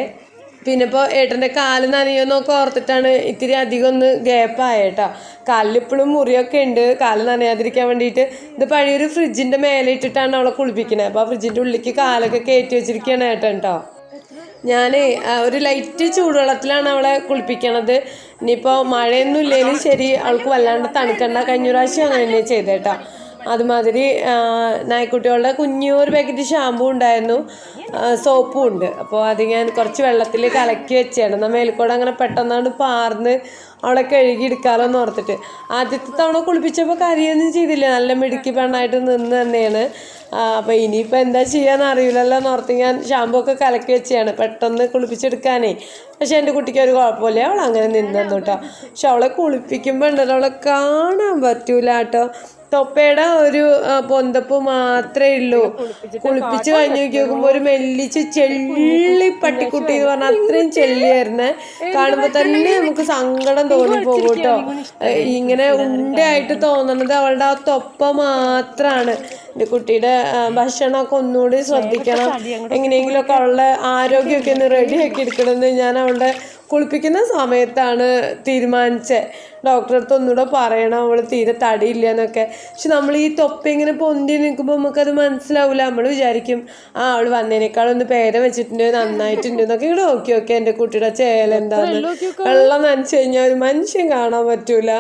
Speaker 2: പിന്നെ ഇപ്പോൾ ഏട്ടൻ്റെ കാല് നനയുമെന്നൊക്കെ ഓർത്തിട്ടാണ് ഇത്തിരി അധികം ഒന്ന് ഗ്യാപ്പായേട്ടോ. കാലിലിപ്പോഴും മുറിയൊക്കെ ഉണ്ട്, കാല് നനയാതിരിക്കാൻ വേണ്ടിയിട്ട്. ഇത് പഴയൊരു ഫ്രിഡ്ജിൻ്റെ മേലെ ഇട്ടിട്ടാണ് അവളെ കുളിപ്പിക്കുന്നത്. അപ്പോൾ ആ ഫ്രിഡ്ജിൻ്റെ ഉള്ളിലേക്ക് കാലൊക്കെ കയറ്റി വെച്ചിരിക്കുകയാണ് ഏട്ടൻ കേട്ടോ. ഞാൻ ഒരു ലൈറ്റ് ചൂടുവെള്ളത്തിലാണ് അവളെ കുളിപ്പിക്കണത്. ഇനിയിപ്പോൾ മഴയൊന്നും ഇല്ലെങ്കിലും ശരി, അവൾക്ക് വല്ലാണ്ട് തണുക്കണ്ട. കഴിഞ്ഞ പ്രാവശ്യം അങ്ങനെ തന്നെ ചെയ്തേട്ടോ. അതുമാതിരി നായ്ക്കുട്ടികളുടെ കുഞ്ഞൊരു പാക്കറ്റ് ഷാമ്പൂ ഉണ്ടായിരുന്നു, സോപ്പും ഉണ്ട്. അപ്പോൾ അത് ഞാൻ കുറച്ച് വെള്ളത്തിൽ കലക്കി വെച്ചാണ്. എന്നാൽ മേൽക്കൂടെ അങ്ങനെ പെട്ടെന്നാണ് പാർന്ന് അവളെ കഴുകിയെടുക്കാമല്ലോ എന്ന് ഓർത്തിട്ട്. ആദ്യത്തെ തവണ കുളിപ്പിച്ചപ്പോൾ കരയൊന്നും ചെയ്തില്ല, നല്ല മിടുക്കി പെണ്ണായിട്ട് നിന്ന് തന്നെയാണ്. അപ്പോൾ ഇനിയിപ്പോൾ എന്താ ചെയ്യാന്ന് അറിയില്ലല്ലോ എന്ന് ഓർത്ത് ഞാൻ ഷാമ്പൂ ഒക്കെ കലക്കി വെച്ചാണ് പെട്ടെന്ന് കുളിപ്പിച്ചെടുക്കാനേ. പക്ഷെ എൻ്റെ കുട്ടിക്ക് ഒരു കുഴപ്പമില്ല, അവൾ അങ്ങനെ നിന്നു കേട്ടോ. പക്ഷെ അവളെ കുളിപ്പിക്കുമ്പോൾ ഉണ്ടല്ലോ അവളെ കാണാൻ പറ്റൂല കേട്ടോ. തൊപ്പയുടെ ഒരു പൊന്തപ്പ് മാത്രമേ ഉള്ളൂ. കുളിപ്പിച്ച് കഴിഞ്ഞ് നോക്കുമ്പോൾ ഒരു മെല്ലിച്ച് ചെള്ളി പട്ടിക്കുട്ടി എന്ന് പറഞ്ഞാൽ അത്രയും ചെള്ളിയായിരുന്നേ. കാണുമ്പോൾ തന്നെ നമുക്ക് സങ്കടം തോന്നിപ്പോകും കേട്ടോ. ഇങ്ങനെ ഉണ്ടയായിട്ട് തോന്നണത് അവളുടെ ആ തൊപ്പ മാത്രമാണ്. എൻ്റെ കുട്ടിയുടെ ഭക്ഷണമൊക്കെ ഒന്നുകൂടി ശ്രദ്ധിക്കണം, എങ്ങനെയെങ്കിലുമൊക്കെ അവളുടെ ആരോഗ്യമൊക്കെ ഒന്ന് റെഡിയാക്കി എടുക്കണമെന്ന് ഞാൻ അവളുടെ കുളിപ്പിക്കുന്ന സമയത്താണ് തീരുമാനിച്ചത്. ഡോക്ടറെ അടുത്ത് ഒന്നുകൂടെ പറയണം, അവൾ തീരെ തടിയില്ല എന്നൊക്കെ. പക്ഷെ നമ്മൾ ഈ തൊപ്പ ഇങ്ങനെ പൊന്തി നിൽക്കുമ്പോൾ നമുക്കത് മനസ്സിലാവില്ല. നമ്മൾ വിചാരിക്കും അവൾ വന്നതിനേക്കാളൊന്ന് പേര വെച്ചിട്ടുണ്ട്, നന്നായിട്ടുണ്ട് എന്നൊക്കെ. ഇവിടെ നോക്കി എൻ്റെ കുട്ടിയുടെ ചേലെന്താന്ന്. വെള്ളം നനച്ച് കഴിഞ്ഞാൽ ഒരു മനുഷ്യൻ കാണാൻ പറ്റൂല.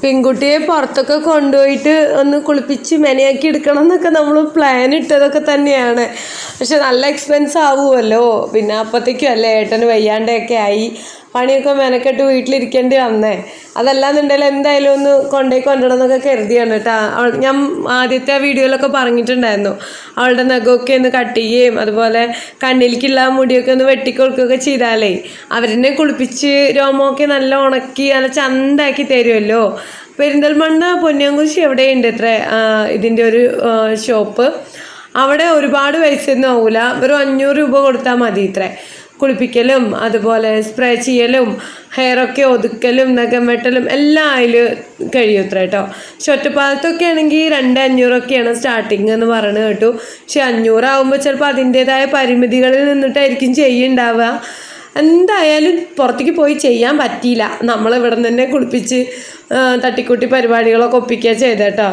Speaker 2: പെൺകുട്ടിയെ പുറത്തൊക്കെ കൊണ്ടുപോയിട്ട് ഒന്ന് കുളിപ്പിച്ച് മെനയാക്കി എടുക്കണം എന്നൊക്കെ നമ്മൾ പ്ലാൻ ഇട്ടതൊക്കെ തന്നെയാണ്. പക്ഷെ നല്ല എക്സ്പെൻസ് ആവുമല്ലോ. പിന്നെ അപ്പോഴത്തേക്കും അല്ലേ ഏട്ടന് വയ്യാണ്ടൊക്കെ ആയി, പണിയൊക്കെ മെനക്കെട്ട് വീട്ടിലിരിക്കേണ്ടി വന്നേ. അതല്ലാന്നുണ്ടെങ്കിൽ എന്തായാലും ഒന്ന് കൊണ്ടുവരണം എന്നൊക്കെ കരുതിയാണ് കേട്ടോ. ഞാൻ ആദ്യത്തെ ആ വീഡിയോയിലൊക്കെ പറഞ്ഞിട്ടുണ്ടായിരുന്നു, അവളുടെ നഖമൊക്കെ ഒന്ന് കട്ട് ചെയ്യുകയും അതുപോലെ കണ്ണിലേക്കുള്ള മുടിയൊക്കെ ഒന്ന് വെട്ടിക്കൊടുക്കുകയൊക്കെ ചെയ്താലേ അവരെന്നെ കുളിപ്പിച്ച് രോമമൊക്കെ നല്ല ഉണക്കി നല്ല ചന്താക്കി തരുമല്ലോ. പെരിന്തൽമണ്ണ പൊന്നിയാങ്കുരിശ് എവിടെയുണ്ട് ഇത്ര ഇതിൻ്റെ ഒരു ഷോപ്പ്. അവിടെ ഒരുപാട് പൈസ ഒന്നും ആവില്ല, ഒരു 500 രൂപ കൊടുത്താൽ മതി ഇത്രേ. കുളിപ്പിക്കലും അതുപോലെ സ്പ്രേ ചെയ്യലും ഹെയറൊക്കെ ഒതുക്കലും നഖം വെട്ടലും എല്ലാം അതിൽ കഴിയും ഇത്ര കേട്ടോ. പക്ഷെ ഒറ്റപ്പാലത്തൊക്കെ ആണെങ്കിൽ 2,500 സ്റ്റാർട്ടിങ് എന്ന് പറയുന്നത് കേട്ടു. പക്ഷെ 500 ആകുമ്പോൾ ചിലപ്പോൾ അതിൻ്റേതായ പരിമിതികളിൽ നിന്നിട്ടായിരിക്കും ചെയ്യുന്നുണ്ടാവുക. എന്തായാലും പുറത്തേക്ക് പോയി ചെയ്യാൻ പറ്റിയില്ല. നമ്മളിവിടെ നിന്ന് തന്നെ കുളിപ്പിച്ച് തട്ടിക്കൂട്ടി പരിപാടികളൊക്കെ ഒപ്പിക്കുക ചെയ്തേട്ടോ.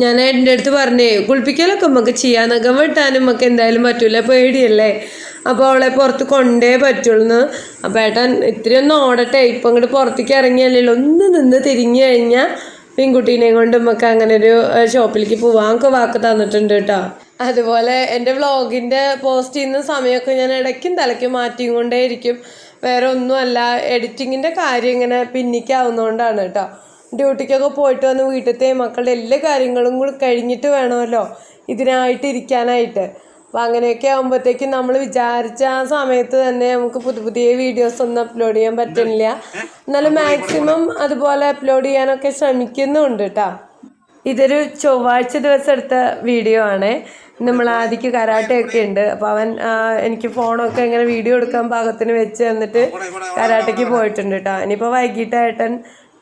Speaker 2: ഞാൻ എൻ്റെ അടുത്ത് പറഞ്ഞേ കുളിപ്പിക്കലൊക്കെ നമുക്ക് ചെയ്യാം, നഖം വെട്ടാനും നമുക്ക് എന്തായാലും പറ്റൂല, പേടിയല്ലേ. അപ്പോൾ അവളെ പുറത്ത് കൊണ്ടേ പറ്റുള്ളൂ. അപ്പോൾ ഏട്ടൻ ഇത്തിരി ഒന്ന് ഓടട്ടെ, ഇപ്പം ഇങ്ങോട്ട് പുറത്തേക്ക് ഇറങ്ങിയല്ലോ, ഒന്ന് നിന്ന് തിരിഞ്ഞു കഴിഞ്ഞാൽ പെൺകുട്ടീനെയും കൊണ്ട് നമുക്ക് അങ്ങനെ ഒരു ഷോപ്പിലേക്ക് പോവാനൊക്കെ വാക്ക് തന്നിട്ടുണ്ട് കേട്ടോ. അതുപോലെ എൻ്റെ വ്ളോഗിൻ്റെ പോസ്റ്റ് ചെയ്യുന്ന സമയമൊക്കെ ഞാൻ ഇടയ്ക്കും തലയ്ക്കും മാറ്റിയും കൊണ്ടേ ഇരിക്കും. വേറെ ഒന്നുമല്ല, എഡിറ്റിങ്ങിൻ്റെ കാര്യം ഇങ്ങനെ പിന്നിക്കാവുന്നതുകൊണ്ടാണ് കേട്ടോ. ഡ്യൂട്ടിക്കൊക്കെ പോയിട്ട് വന്ന് വീട്ടിലത്തെ മക്കളുടെ എല്ലാ കാര്യങ്ങളും കൂടി കഴിഞ്ഞിട്ട് വേണമല്ലോ ഇതിനായിട്ട് ഇരിക്കാനായിട്ട്. അപ്പോൾ അങ്ങനെയൊക്കെ ആകുമ്പോഴത്തേക്കും നമ്മൾ വിചാരിച്ച ആ സമയത്ത് തന്നെ നമുക്ക് പുതിയ വീഡിയോസ് ഒന്നും അപ്ലോഡ് ചെയ്യാൻ പറ്റുന്നില്ല. എന്നാലും മാക്സിമം അതുപോലെ അപ്ലോഡ് ചെയ്യാനൊക്കെ ശ്രമിക്കുന്നുണ്ട് കേട്ടോ. ഇതൊരു ചൊവ്വാഴ്ച ദിവസം എടുത്ത വീഡിയോ ആണ്. നമ്മൾ ആദിക്ക് കരാട്ടയൊക്കെ ഉണ്ട്. അപ്പോൾ അവൻ എനിക്ക് ഫോണൊക്കെ ഇങ്ങനെ വീഡിയോ എടുക്കാൻ പാകത്തിന് വെച്ച് തന്നിട്ട് കരാട്ടയ്ക്ക് പോയിട്ടുണ്ട് കേട്ടോ. ഇനിയിപ്പോൾ വൈകിട്ട് ഏട്ടൻ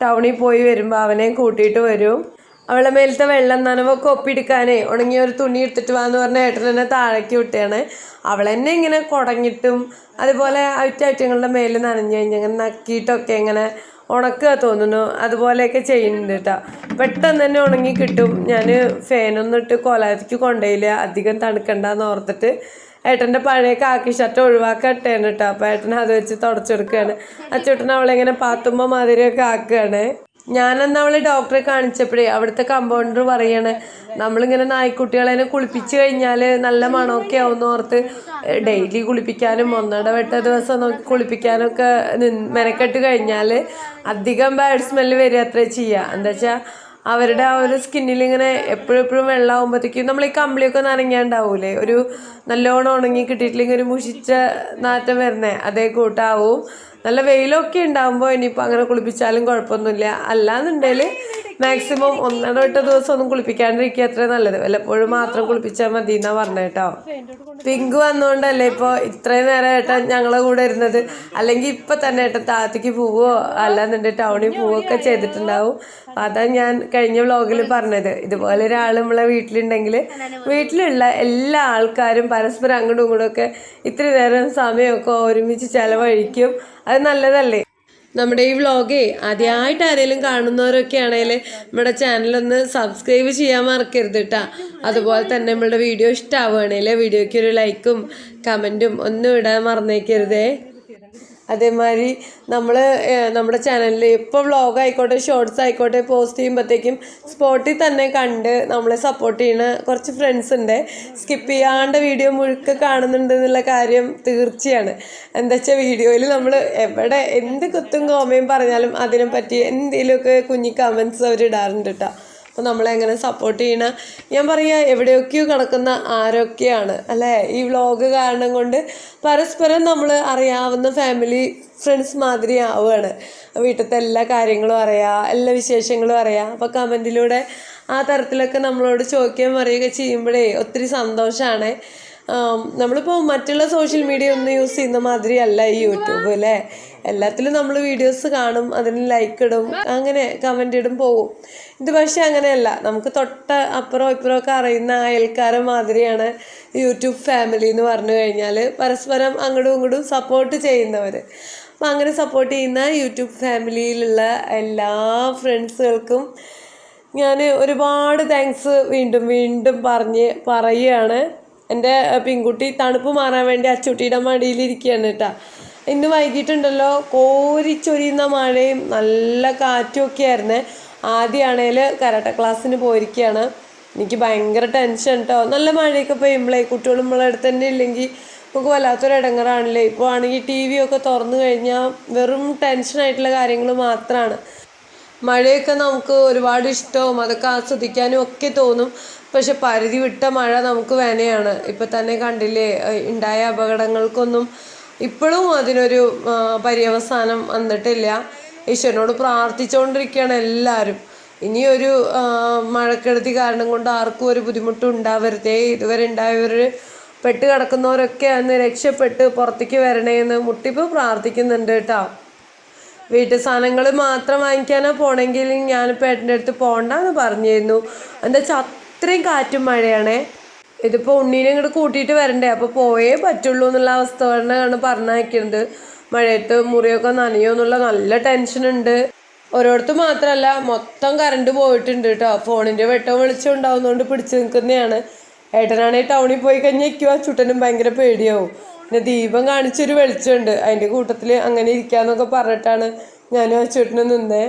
Speaker 2: ടൗണിൽ പോയി വരുമ്പോൾ അവനെയും കൂട്ടിയിട്ട് വരും. അവളെ മേലത്തെ വെള്ളം നനവൊക്കെ ഒപ്പിയെടുക്കാനേ ഉണങ്ങിയ ഒരു തുണി എടുത്തിട്ട് വാന്ന് പറഞ്ഞ ഏട്ടൻ തന്നെ താഴേക്ക് വിട്ടാണ്. അവളെന്നെ ഇങ്ങനെ കുടഞ്ഞിട്ടും അതുപോലെ ഐറ്റങ്ങളുടെ മേലിൽ നനഞ്ഞു കഴിഞ്ഞാൽ ഇങ്ങനെ നക്കിയിട്ടൊക്കെ ഇങ്ങനെ ഉണക്കുക തോന്നുന്നു, അതുപോലെയൊക്കെ ചെയ്യുന്നുണ്ട് കേട്ടോ. പെട്ടെന്ന് തന്നെ ഉണങ്ങി കിട്ടും. ഞാൻ ഫാനൊന്നും ഇട്ട് കോലാതിക്ക് കൊണ്ടുപോയില്ല, അധികം തണുക്കണ്ടെന്ന് ഓർത്തിട്ട് ഏട്ടൻ്റെ പഴയ കാക്കി ഷർട്ട് ഒഴിവാക്കട്ടേന്ന് കേട്ടോ. അപ്പോൾ ഏട്ടൻ അത് വെച്ച് തുടച്ചെടുക്കുകയാണ്. അച്ചോട്ടൻ അവളെങ്ങനെ പാത്തുമ്പോൾ മാതിരിയൊക്കെ ആക്കുകയാണ്. ഞാനന്ന് അവളെ ഡോക്ടറെ കാണിച്ചപ്പോഴേ അവിടുത്തെ കമ്പൗണ്ടർ പറയാണ്, നമ്മളിങ്ങനെ നായ്ക്കുട്ടികളെ കുളിപ്പിച്ച് കഴിഞ്ഞാൽ നല്ല മണമൊക്കെ ആവുമെന്ന് ഓർത്ത് ഡെയിലി കുളിപ്പിക്കാനും ഒന്നിടവിട്ട ദിവസം നോക്കി കുളിപ്പിക്കാനൊക്കെ മെനക്കെട്ട് കഴിഞ്ഞാൽ അധികം ബാഡ് സ്മെല്ല് വരിക അത്രേ ചെയ്യുക. എന്താ വെച്ചാൽ അവരുടെ ആ ഒരു സ്കിന്നിൽ ഇങ്ങനെ എപ്പോഴും വെള്ളമാകുമ്പോഴത്തേക്കും നമ്മൾ ഈ കമ്പിളിയൊക്കെ നനങ്ങാണ്ടാവൂലേ, ഒരു നല്ലോണം ഉണങ്ങി കിട്ടിയിട്ടില്ലെങ്കിൽ ഒരു മുഷിച്ച നാറ്റം വരുന്നേ അതേ കൂട്ടാവും. നല്ല വെയിലൊക്കെ ഉണ്ടാകുമ്പോൾ ഇനിയിപ്പോൾ അങ്ങനെ കുളിപ്പിച്ചാലും കുഴപ്പമൊന്നുമില്ല. അല്ലാന്നുണ്ടെങ്കിൽ മാക്സിമം ഒന്നിടവിട്ട ദിവസം ഒന്നും കുളിപ്പിക്കാണ്ടിരിക്കുക അത്ര നല്ലത്, വല്ലപ്പോഴും മാത്രം കുളിപ്പിച്ചാൽ മതി എന്നാ പറഞ്ഞ കേട്ടോ. പിങ്ക് വന്നുകൊണ്ടല്ലേ ഇപ്പോൾ ഇത്രയും നേരം ഏട്ടൻ ഞങ്ങളെ കൂടെ ഇരുന്നത്. അല്ലെങ്കിൽ ഇപ്പം തന്നെ ഏട്ടൻ താഴത്തേക്ക് പോവുകയോ അല്ലാന്നുണ്ടെങ്കിൽ ടൗണിൽ പോവുകയൊക്കെ ചെയ്തിട്ടുണ്ടാവും. അതാ ഞാൻ കഴിഞ്ഞ വ്ളോഗിൽ പറഞ്ഞത്, ഇതുപോലെ ഒരാൾ നമ്മളെ വീട്ടിലുണ്ടെങ്കിൽ വീട്ടിലുള്ള എല്ലാ ആൾക്കാരും പരസ്പരം അങ്ങോട്ടും ഇങ്ങോട്ടും ഒക്കെ ഇത്തിരി നേരം സമയമൊക്കെ ഒരുമിച്ച് ചിലവഴിക്കും. അത് നല്ലതല്ലേ. നമ്മുടെ ഈ വ്ളോഗേ ആദ്യമായിട്ട് ആരെങ്കിലും കാണുന്നവരൊക്കെ ആണെങ്കിൽ നമ്മുടെ ചാനലൊന്ന് സബ്സ്ക്രൈബ് ചെയ്യാൻ മറക്കരുത് കേട്ടോ. അതുപോലെ തന്നെ നമ്മളുടെ വീഡിയോ ഇഷ്ടമാവുകയാണെങ്കിൽ വീഡിയോയ്ക്ക് ഒരു ലൈക്കും കമൻറ്റും ഒന്നും ഇടാൻ മറന്നേക്കരുതേ. അതേമാതിരി നമ്മുടെ ചാനലിൽ ഇപ്പോൾ വ്ളോഗ് ആയിക്കോട്ടെ ഷോർട്സ് ആയിക്കോട്ടെ പോസ്റ്റ് ചെയ്യുമ്പോഴത്തേക്കും സ്പോട്ടിൽ തന്നെ കണ്ട് നമ്മളെ സപ്പോർട്ട് ചെയ്യുന്ന കുറച്ച് ഫ്രണ്ട്സ് ഉണ്ട്. സ്കിപ്പ് ചെയ്യാണ്ട് വീഡിയോ മുഴുക്കെ കാണുന്നുണ്ട് എന്നുള്ള കാര്യം തീർച്ചയാണ്. എന്താ വെച്ചാൽ വീഡിയോയിൽ നമ്മൾ എവിടെ എന്ത് കുത്തും കോമയും പറഞ്ഞാലും അതിനെ പറ്റി എന്തെങ്കിലുമൊക്കെ കുഞ്ഞി കമൻസ് അവർ ഇടാറുണ്ട് കേട്ടോ. അപ്പോൾ നമ്മളെങ്ങനെ സപ്പോർട്ട് ചെയ്യണം, ഞാൻ പറയുക എവിടെയൊക്കെയോ കിടക്കുന്ന ആരൊക്കെയാണ് അല്ലേ. ഈ വ്ളോഗ് കാരണം കൊണ്ട് പരസ്പരം നമ്മൾ അറിയാവുന്ന ഫാമിലി ഫ്രണ്ട്സ് മാതിരി ആവുകയാണ്. വീട്ടിലത്തെ എല്ലാ കാര്യങ്ങളും അറിയാം, എല്ലാ വിശേഷങ്ങളും അറിയാം. അപ്പോൾ കമൻറ്റിലൂടെ ആ തരത്തിലൊക്കെ നമ്മളോട് ചോദിക്കാൻ പറയുകയൊക്കെ ചെയ്യുമ്പോഴേ ഒത്തിരി സന്തോഷമാണ്. നമ്മളിപ്പോൾ മറ്റുള്ള സോഷ്യൽ മീഡിയ ഒന്നും യൂസ് ചെയ്യുന്ന മാതിരി അല്ല ഈ യൂട്യൂബ് അല്ലേ. എല്ലാത്തിലും നമ്മൾ വീഡിയോസ് കാണും, അതിന് ലൈക്ക് ഇടും, അങ്ങനെ കമൻ്റ് ഇടും പോകും. ഇത് പക്ഷേ അങ്ങനെയല്ല, നമുക്ക് തൊട്ട് അപ്പുറം ഇപ്പുറമൊക്കെ അറിയുന്ന അയൽക്കാരെ മാതിരിയാണ് യൂട്യൂബ് ഫാമിലി എന്ന് പറഞ്ഞു കഴിഞ്ഞാൽ. പരസ്പരം അങ്ങോട്ടും ഇങ്ങോട്ടും സപ്പോർട്ട് ചെയ്യുന്നവർ. അപ്പം അങ്ങനെ സപ്പോർട്ട് ചെയ്യുന്ന യൂട്യൂബ് ഫാമിലിയിലുള്ള എല്ലാ ഫ്രണ്ട്സുകൾക്കും ഞാൻ ഒരുപാട് താങ്ക്സ് വീണ്ടും പറയുകയാണ്. എൻ്റെ പെൺകുട്ടി തണുപ്പ് മാറാൻ വേണ്ടി അച്ചുട്ടിയുടെ മടിയിലിരിക്കുകയാണ് കേട്ടോ. ഇന്ന് വൈകിട്ടുണ്ടല്ലോ കോരിച്ചൊരിയുന്ന മഴയും നല്ല കാറ്റും ഒക്കെ ആയിരുന്നേ. ആദ്യമാണേൽ കരാട്ട ക്ലാസ്സിന് പോയിരിക്കുകയാണ്. എനിക്ക് ഭയങ്കര ടെൻഷൻ കേട്ടോ. നല്ല മഴയൊക്കെ പെയ്യുമ്പോഴേ കുട്ടികളും നമ്മളെ അടുത്ത് തന്നെ ഇല്ലെങ്കിൽ നമുക്ക് വല്ലാത്തൊരു ഇടങ്ങറാണല്ലേ. ഇപ്പോൾ ആണെങ്കിൽ ടി വി ഒക്കെ തുറന്നു കഴിഞ്ഞാൽ വെറും ടെൻഷനായിട്ടുള്ള കാര്യങ്ങൾ മാത്രമാണ്. മഴയൊക്കെ നമുക്ക് ഒരുപാട് ഇഷ്ടവും അതൊക്കെ ആസ്വദിക്കാനും ഒക്കെ തോന്നും. പക്ഷെ പരിധി വിട്ട മഴ നമുക്ക് വേനയാണ്. ഇപ്പം തന്നെ കണ്ടില്ലേ, ഉണ്ടായ അപകടങ്ങൾക്കൊന്നും ഇപ്പോഴും അതിനൊരു പര്യവസാനം വന്നിട്ടില്ല. ഈശ്വരനോട് പ്രാർത്ഥിച്ചുകൊണ്ടിരിക്കുകയാണ് എല്ലാവരും. ഇനിയൊരു മഴക്കെടുതി കാരണം കൊണ്ട് ആർക്കും ഒരു ബുദ്ധിമുട്ടും ഉണ്ടാവരുതേ. ഇതുവരെ ഉണ്ടായവർ പെട്ട് കിടക്കുന്നവരൊക്കെ അന്ന് രക്ഷപ്പെട്ട് പുറത്തേക്ക് വരണേന്ന് മുട്ടിപ്പ് പ്രാർത്ഥിക്കുന്നുണ്ട് കേട്ടോ. വീട്ടു സാധനങ്ങൾ മാത്രം വാങ്ങിക്കാനോ പോണെങ്കിൽ ഞാനിപ്പോൾ ഏട്ടൻ്റെ അടുത്ത് പോകണ്ടെന്ന് പറഞ്ഞിരുന്നു. എന്താ വെച്ചാൽ അത്രയും കാറ്റും മഴയാണേ. ഇതിപ്പോൾ ഉണ്ണീനെ ഇങ്ങോട്ട് കൂട്ടിയിട്ട് വരണ്ടേ, അപ്പോൾ പോയേ പറ്റുള്ളൂ എന്നുള്ള അവസ്ഥ കൊണ്ടാണ് പറഞ്ഞയക്കുന്നത്. മഴയത്ത് മുറിയൊക്കെ നനയോ എന്നുള്ള നല്ല ടെൻഷനുണ്ട്. ഓരോരുത്തർ മാത്രമല്ല മൊത്തം കറണ്ട് പോയിട്ടുണ്ട് കേട്ടോ. ഫോണിൻ്റെ വെട്ടവും വെളിച്ചം ഉണ്ടാവുന്നതുകൊണ്ട് പിടിച്ചു നിൽക്കുന്നതാണ്. ഏട്ടനാണെങ്കിൽ ടൗണിൽ പോയി കഴിഞ്ഞാൽ ഇരിക്കുക ചുട്ടനും ഭയങ്കര പേടിയാവും. പിന്നെ ദീപം കാണിച്ചൊരു വെളിച്ചമുണ്ട്, അതിൻ്റെ കൂട്ടത്തിൽ അങ്ങനെ ഇരിക്കാന്നൊക്കെ പറഞ്ഞിട്ടാണ് ഞാനും ആ ചുട്ടന് നിന്നേ.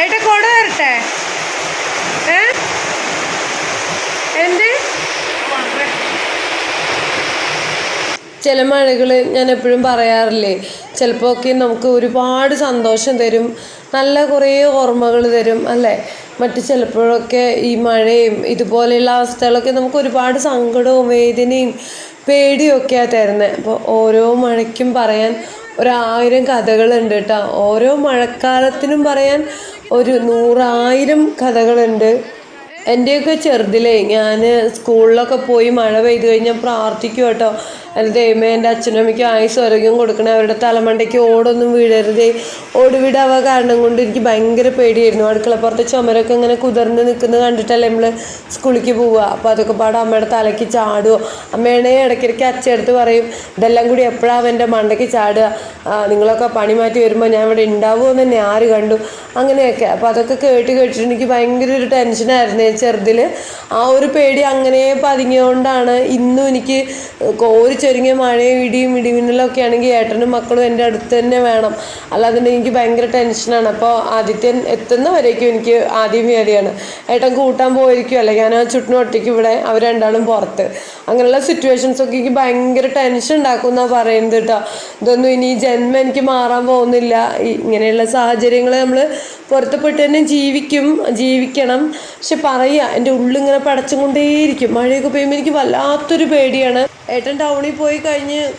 Speaker 2: ഏട്ടാ കൊട വരട്ടെ? എന്ത് ചില മഴകൾ ഞാൻ എപ്പോഴും പറയാറില്ലേ, ചിലപ്പോൾ ഒക്കെ നമുക്ക് ഒരുപാട് സന്തോഷം തരും, നല്ല കുറേ ഓർമ്മകൾ തരും അല്ലേ. മറ്റ് ചിലപ്പോഴൊക്കെ ഈ മഴയും ഇതുപോലെയുള്ള അവസ്ഥകളൊക്കെ നമുക്ക് ഒരുപാട് സങ്കടവും വേദനയും പേടിയും ഒക്കെയാണ് തരുന്നത്. അപ്പോൾ ഓരോ മഴയ്ക്കും പറയാൻ 1000 കഥകളുണ്ട് കേട്ടോ. ഓരോ മഴക്കാലത്തിനും പറയാൻ 100,000 കഥകളുണ്ട്. എൻ്റെയൊക്കെ ചെറുതിലേ ഞാൻ സ്കൂളിലൊക്കെ പോയി മഴ പെയ്തു കഴിഞ്ഞാൽ പ്രാർത്ഥിക്കും കേട്ടോ, എൻ്റെ ദൈവമേ എൻ്റെ അച്ഛനും അമ്മയ്ക്കും ആയുസ് ആരോഗ്യം കൊടുക്കണേ, അവരുടെ തലമണ്ടയ്ക്ക് ഓടൊന്നും വീഴരുതേ. ഓട് വീടാവുക കാരണം കൊണ്ട് എനിക്ക് ഭയങ്കര പേടിയായിരുന്നു. അടുക്കളപ്പുറത്തെ ചുമരൊക്കെ ഇങ്ങനെ കുതിർന്ന് നിൽക്കുന്നത് കണ്ടിട്ടല്ലേ നമ്മൾ സ്കൂളിലേക്ക് പോവുക. അപ്പോൾ അതൊക്കെ പാടെ അമ്മയുടെ തലയ്ക്ക് ചാടുമോ. അമ്മേണേ ഇടയ്ക്കിടയ്ക്ക് അച്ഛടുത്ത് പറയും, ഇതെല്ലാം കൂടി എപ്പോഴാണ് എൻ്റെ മണ്ടയ്ക്ക് ചാടുക, നിങ്ങളൊക്കെ പണി മാറ്റി വരുമ്പോൾ ഞാൻ ഇവിടെ ഉണ്ടാവുമോ എന്ന് തന്നെ ആര് കണ്ടു, അങ്ങനെയൊക്കെ. അപ്പോൾ അതൊക്കെ കേട്ടിട്ട് എനിക്ക് ഭയങ്കര ഒരു ടെൻഷനായിരുന്നു ചെറുതിൽ. ആ ഒരു പേടി അങ്ങനെ പതുങ്ങിയോണ്ടാണ് ഇന്നും എനിക്ക് ചെറിയ മഴയും ഇടിയും ഇടിമിന്നലൊക്കെ ആണെങ്കിൽ ഏട്ടനും മക്കളും എൻ്റെ അടുത്ത് തന്നെ വേണം, അല്ലാതെ എനിക്ക് ഭയങ്കര ടെൻഷനാണ്. അപ്പോൾ ആദിത്യൻ എത്തുന്നവരേക്കും എനിക്ക് ആദ്യം വേദിയാണ്. ഏട്ടൻ കൂട്ടാൻ പോയിരിക്കുമല്ലേ, ഞാൻ ആ ചുട്ടിനും ഒറ്റയ്ക്ക് ഇവിടെ, അവർ രണ്ടാളും പുറത്ത്. അങ്ങനെയുള്ള സിറ്റുവേഷൻസൊക്കെ എനിക്ക് ഭയങ്കര ടെൻഷൻ ഉണ്ടാക്കും എന്നാണ് പറയുന്നത് കേട്ടോ. ഇതൊന്നും ഇനി ജന്മം എനിക്ക് മാറാൻ പോകുന്നില്ല. ഇങ്ങനെയുള്ള സാഹചര്യങ്ങൾ നമ്മൾ പുറത്തുപെട്ട് തന്നെ ജീവിക്കണം. പക്ഷെ പറയുക എൻ്റെ ഉള്ളിങ്ങനെ പടച്ചും കൊണ്ടേയിരിക്കും. മഴയൊക്കെ പെയ്യുമ്പോൾ എനിക്ക് വല്ലാത്തൊരു പേടിയാണ്. ഏട്ടൻ ടൗണിൽ പോയി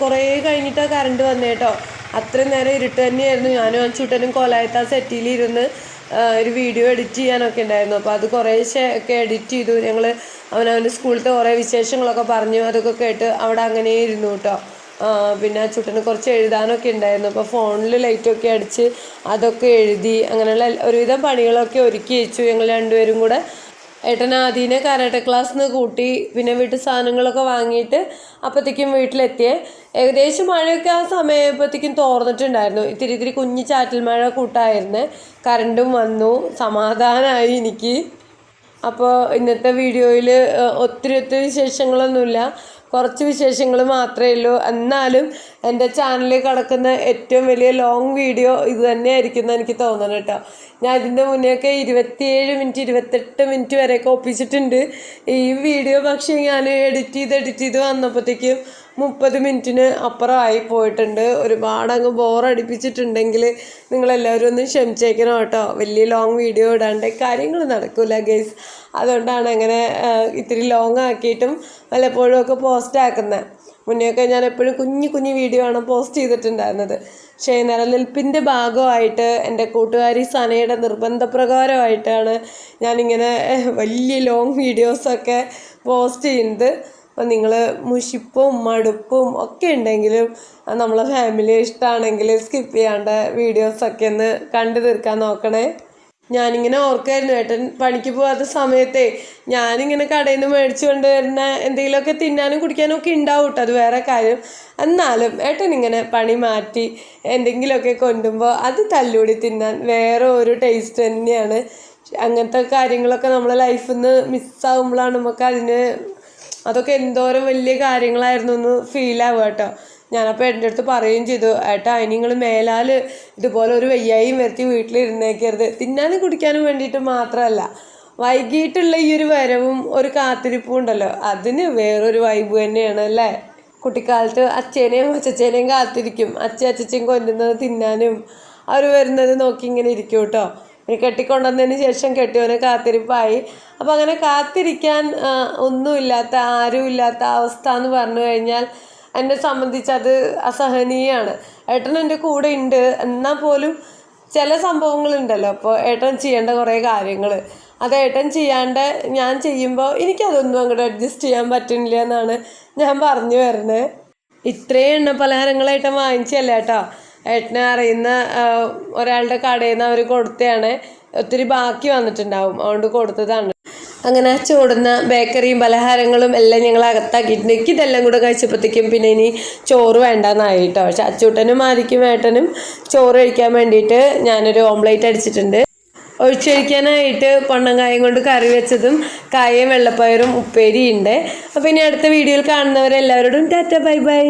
Speaker 2: കുറേ കഴിഞ്ഞിട്ടാണ് കറണ്ട് വന്നത് കേട്ടോ. അത്രയും നേരം ഇരുട്ട് തന്നെയായിരുന്നു. ഞാനും ആ ചുട്ടനും കോലായത്ത് ആ സെറ്റിലിരുന്ന് ഒരു വീഡിയോ എഡിറ്റ് ചെയ്യാനൊക്കെ ഉണ്ടായിരുന്നു. അപ്പോൾ അത് കുറേശ്ശെ ഒക്കെ എഡിറ്റ് ചെയ്തു. ഞങ്ങൾ അവനവൻ്റെ സ്കൂളിലത്തെ കുറേ വിശേഷങ്ങളൊക്കെ പറഞ്ഞു, അതൊക്കെ കേട്ട് അവിടെ അങ്ങനെ ഇരുന്നു കേട്ടോ. പിന്നെ ആ ചുട്ടന് കുറച്ച് എഴുതാനൊക്കെ ഉണ്ടായിരുന്നു. അപ്പോൾ ഫോണിൽ ലൈറ്റൊക്കെ അടിച്ച് അതൊക്കെ എഴുതി, അങ്ങനെയുള്ള ഒരുവിധം പണികളൊക്കെ ഒരുക്കി വെച്ചു ഞങ്ങൾ രണ്ടുപേരും കൂടെ. ഏട്ടൻ ആദ്യനെ കരാട്ടെ ക്ലാസ്സിന് കൂട്ടി, പിന്നെ വീട്ടിൽ സാധനങ്ങളൊക്കെ വാങ്ങിയിട്ട് അപ്പോഴത്തേക്കും വീട്ടിലെത്തിയേ. ഏകദേശം മഴയൊക്കെ ആ സമയപ്പോഴത്തേക്കും തോർന്നിട്ടുണ്ടായിരുന്നു. ഇത്തിരി കുഞ്ഞു ചാറ്റൽ മഴ കൂട്ടായിരുന്നു. കറണ്ടും വന്നു, സമാധാനമായി എനിക്ക്. അപ്പോൾ ഇന്നത്തെ വീഡിയോയിൽ ഒത്തിരി വിശേഷങ്ങളൊന്നുമില്ല, കുറച്ച് വിശേഷങ്ങൾ മാത്രമേ ഉള്ളൂ. എന്നാലും എൻ്റെ ചാനലിൽ കിടക്കുന്ന ഏറ്റവും വലിയ ലോങ് വീഡിയോ ഇത് തന്നെയായിരിക്കും എന്ന് എനിക്ക് തോന്നണം കേട്ടോ. ഞാൻ ഇതിൻ്റെ മുന്നേയൊക്കെ 27 മിനിറ്റ് 28 മിനിറ്റ് വരെയൊക്കെ ഒപ്പിച്ചിട്ടുണ്ട്. ഈ വീഡിയോ പക്ഷേ ഞാൻ എഡിറ്റ് ചെയ്ത് വന്നപ്പോഴത്തേക്കും 30 മിനിറ്റിന് അപ്പുറമായി പോയിട്ടുണ്ട്. ഒരുപാട് അങ്ങ് ബോറടിപ്പിച്ചിട്ടുണ്ടെങ്കിൽ നിങ്ങളെല്ലാവരും ഒന്ന് ക്ഷമിച്ചേക്കണം കേട്ടോ. വലിയ ലോങ് വീഡിയോ ഇടാണ്ട് കാര്യങ്ങൾ നടക്കില്ല ഗൈസ്. അതുകൊണ്ടാണ് അങ്ങനെ ഇത്തിരി ലോങ് ആക്കിയിട്ടും വല്ലപ്പോഴും ഒക്കെ പോസ്റ്റ് ആക്കുന്നത്. മുന്നെയൊക്കെ ഞാൻ എപ്പോഴും കുഞ്ഞു വീഡിയോ ആണ് പോസ്റ്റ് ചെയ്തിട്ടുണ്ടായിരുന്നത്. പക്ഷേ നിലനിൽപ്പിൻ്റെ ഭാഗമായിട്ട് എൻ്റെ കൂട്ടുകാരി സനയുടെ നിർബന്ധപ്രകാരമായിട്ടാണ് ഞാനിങ്ങനെ വലിയ ലോങ് വീഡിയോസൊക്കെ പോസ്റ്റ് ചെയ്യുന്നത്. അപ്പം നിങ്ങൾ മുഷിപ്പും മടുപ്പും ഒക്കെ ഉണ്ടെങ്കിലും നമ്മളെ ഫാമിലി ഇഷ്ടമാണെങ്കിൽ സ്കിപ്പ് ചെയ്യാണ്ട് വീഡിയോസൊക്കെ ഒന്ന് കണ്ടു തീർക്കാൻ നോക്കണേ. ഞാനിങ്ങനെ ഓർക്കായിരുന്നു, ഏട്ടൻ പണിക്ക് പോകാത്ത സമയത്തെ ഞാനിങ്ങനെ കടയിൽ നിന്ന് മേടിച്ചു കൊണ്ടുവരുന്ന എന്തെങ്കിലുമൊക്കെ തിന്നാനും കുടിക്കാനും ഒക്കെ ഉണ്ടാവും കേട്ടോ, അത് വേറെ കാര്യം. എന്നാലും ഏട്ടൻ ഇങ്ങനെ പണി മാറ്റി എന്തെങ്കിലുമൊക്കെ കൊണ്ടുമ്പോൾ അത് തല്ലൂടി തിന്നാൻ വേറെ ഒരു ടേസ്റ്റ് തന്നെയാണ്. അങ്ങനത്തെ കാര്യങ്ങളൊക്കെ നമ്മളെ ലൈഫിൽ നിന്ന് മിസ്സാകുമ്പോഴാണ് നമുക്ക് അതൊക്കെ എന്തോരം വലിയ കാര്യങ്ങളായിരുന്നു എന്ന് ഫീലാവുക കേട്ടോ. ഞാനപ്പോൾ എൻ്റെ അടുത്ത് പറയുകയും ചെയ്തു, ഏട്ടാ ഇനി നിങ്ങൾ മേലാൽ ഇതുപോലെ ഒരു വയ്യായും വരുത്തി വീട്ടിലിരുന്നേക്കരുത്. തിന്നാനും കുടിക്കാനും വേണ്ടിയിട്ട് മാത്രമല്ല, വൈകിട്ടുള്ള ഈ ഒരു വരവും ഒരു കാത്തിരിപ്പും ഉണ്ടല്ലോ, അതിന് വേറൊരു വൈബ് തന്നെയാണ് അല്ലേ. കുട്ടിക്കാലത്ത് അച്ഛനെയും അച്ചച്ചേനെയും കാത്തിരിക്കും, അച്ഛച്ചയും കൊണ്ടുന്നത് തിന്നാനും അവർ വരുന്നത് നോക്കി ഇങ്ങനെ ഇരിക്കും കേട്ടോ. പിന്നെ കെട്ടിക്കൊണ്ടുവന്നതിന് ശേഷം കെട്ടിയവനെ കാത്തിരിപ്പായി. അപ്പോൾ അങ്ങനെ കാത്തിരിക്കാൻ ഒന്നുമില്ലാത്ത ആരുമില്ലാത്ത അവസ്ഥ എന്ന് പറഞ്ഞു കഴിഞ്ഞാൽ എന്നെ സംബന്ധിച്ച് അത് അസഹനീയമാണ്. ഏട്ടൻ എൻ്റെ കൂടെ ഉണ്ട്, എന്നാൽ പോലും ചില സംഭവങ്ങളുണ്ടല്ലോ. അപ്പോൾ ഏട്ടൻ ചെയ്യേണ്ട കുറേ കാര്യങ്ങൾ അത് ഏട്ടൻ ചെയ്യാണ്ട് ഞാൻ ചെയ്യുമ്പോൾ എനിക്കതൊന്നും അങ്ങോട്ട് അഡ്ജസ്റ്റ് ചെയ്യാൻ പറ്റുന്നില്ല എന്നാണ് ഞാൻ പറഞ്ഞു വരുന്നത്. ഇത്രയും എണ്ണ പലഹാരങ്ങൾ ഏട്ടൻ വാങ്ങിച്ചല്ല കേട്ടോ, ഏട്ടനെ അറിയുന്ന ഒരാളുടെ കടയിൽ നിന്ന് അവർ കൊടുത്തതാണ്. ഒത്തിരി ബാക്കി വന്നിട്ടുണ്ടാവും, അതുകൊണ്ട് കൊടുത്തതാണ്. അങ്ങനെ ചൂടുന്ന ബേക്കറിയും പലഹാരങ്ങളും എല്ലാം ഞങ്ങൾ അകത്താക്കിയിട്ടുണ്ട്. ഇതെല്ലാം കൂടെ കഴിച്ചപ്പോഴത്തേക്കും പിന്നെ ഇനി ചോറ് വേണ്ടെന്നായി കേട്ടോ. ചച്ചൂട്ടനും ആദിക്കും ഏട്ടനും ചോറ് കഴിക്കാൻ വേണ്ടിയിട്ട് ഞാനൊരു ഓംലേറ്റ് അടിച്ചിട്ടുണ്ട്. ഒഴിച്ചൊഴിക്കാനായിട്ട് പൊണ്ണങ്കായും കൊണ്ട് കറി വെച്ചതും കായയും വെള്ളപ്പയറും ഉപ്പേരിയുണ്ട്. അപ്പോൾ ഇനി അടുത്ത വീഡിയോയിൽ കാണുന്നവരെല്ലാവരോടും ടാറ്റ ബൈ ബൈ.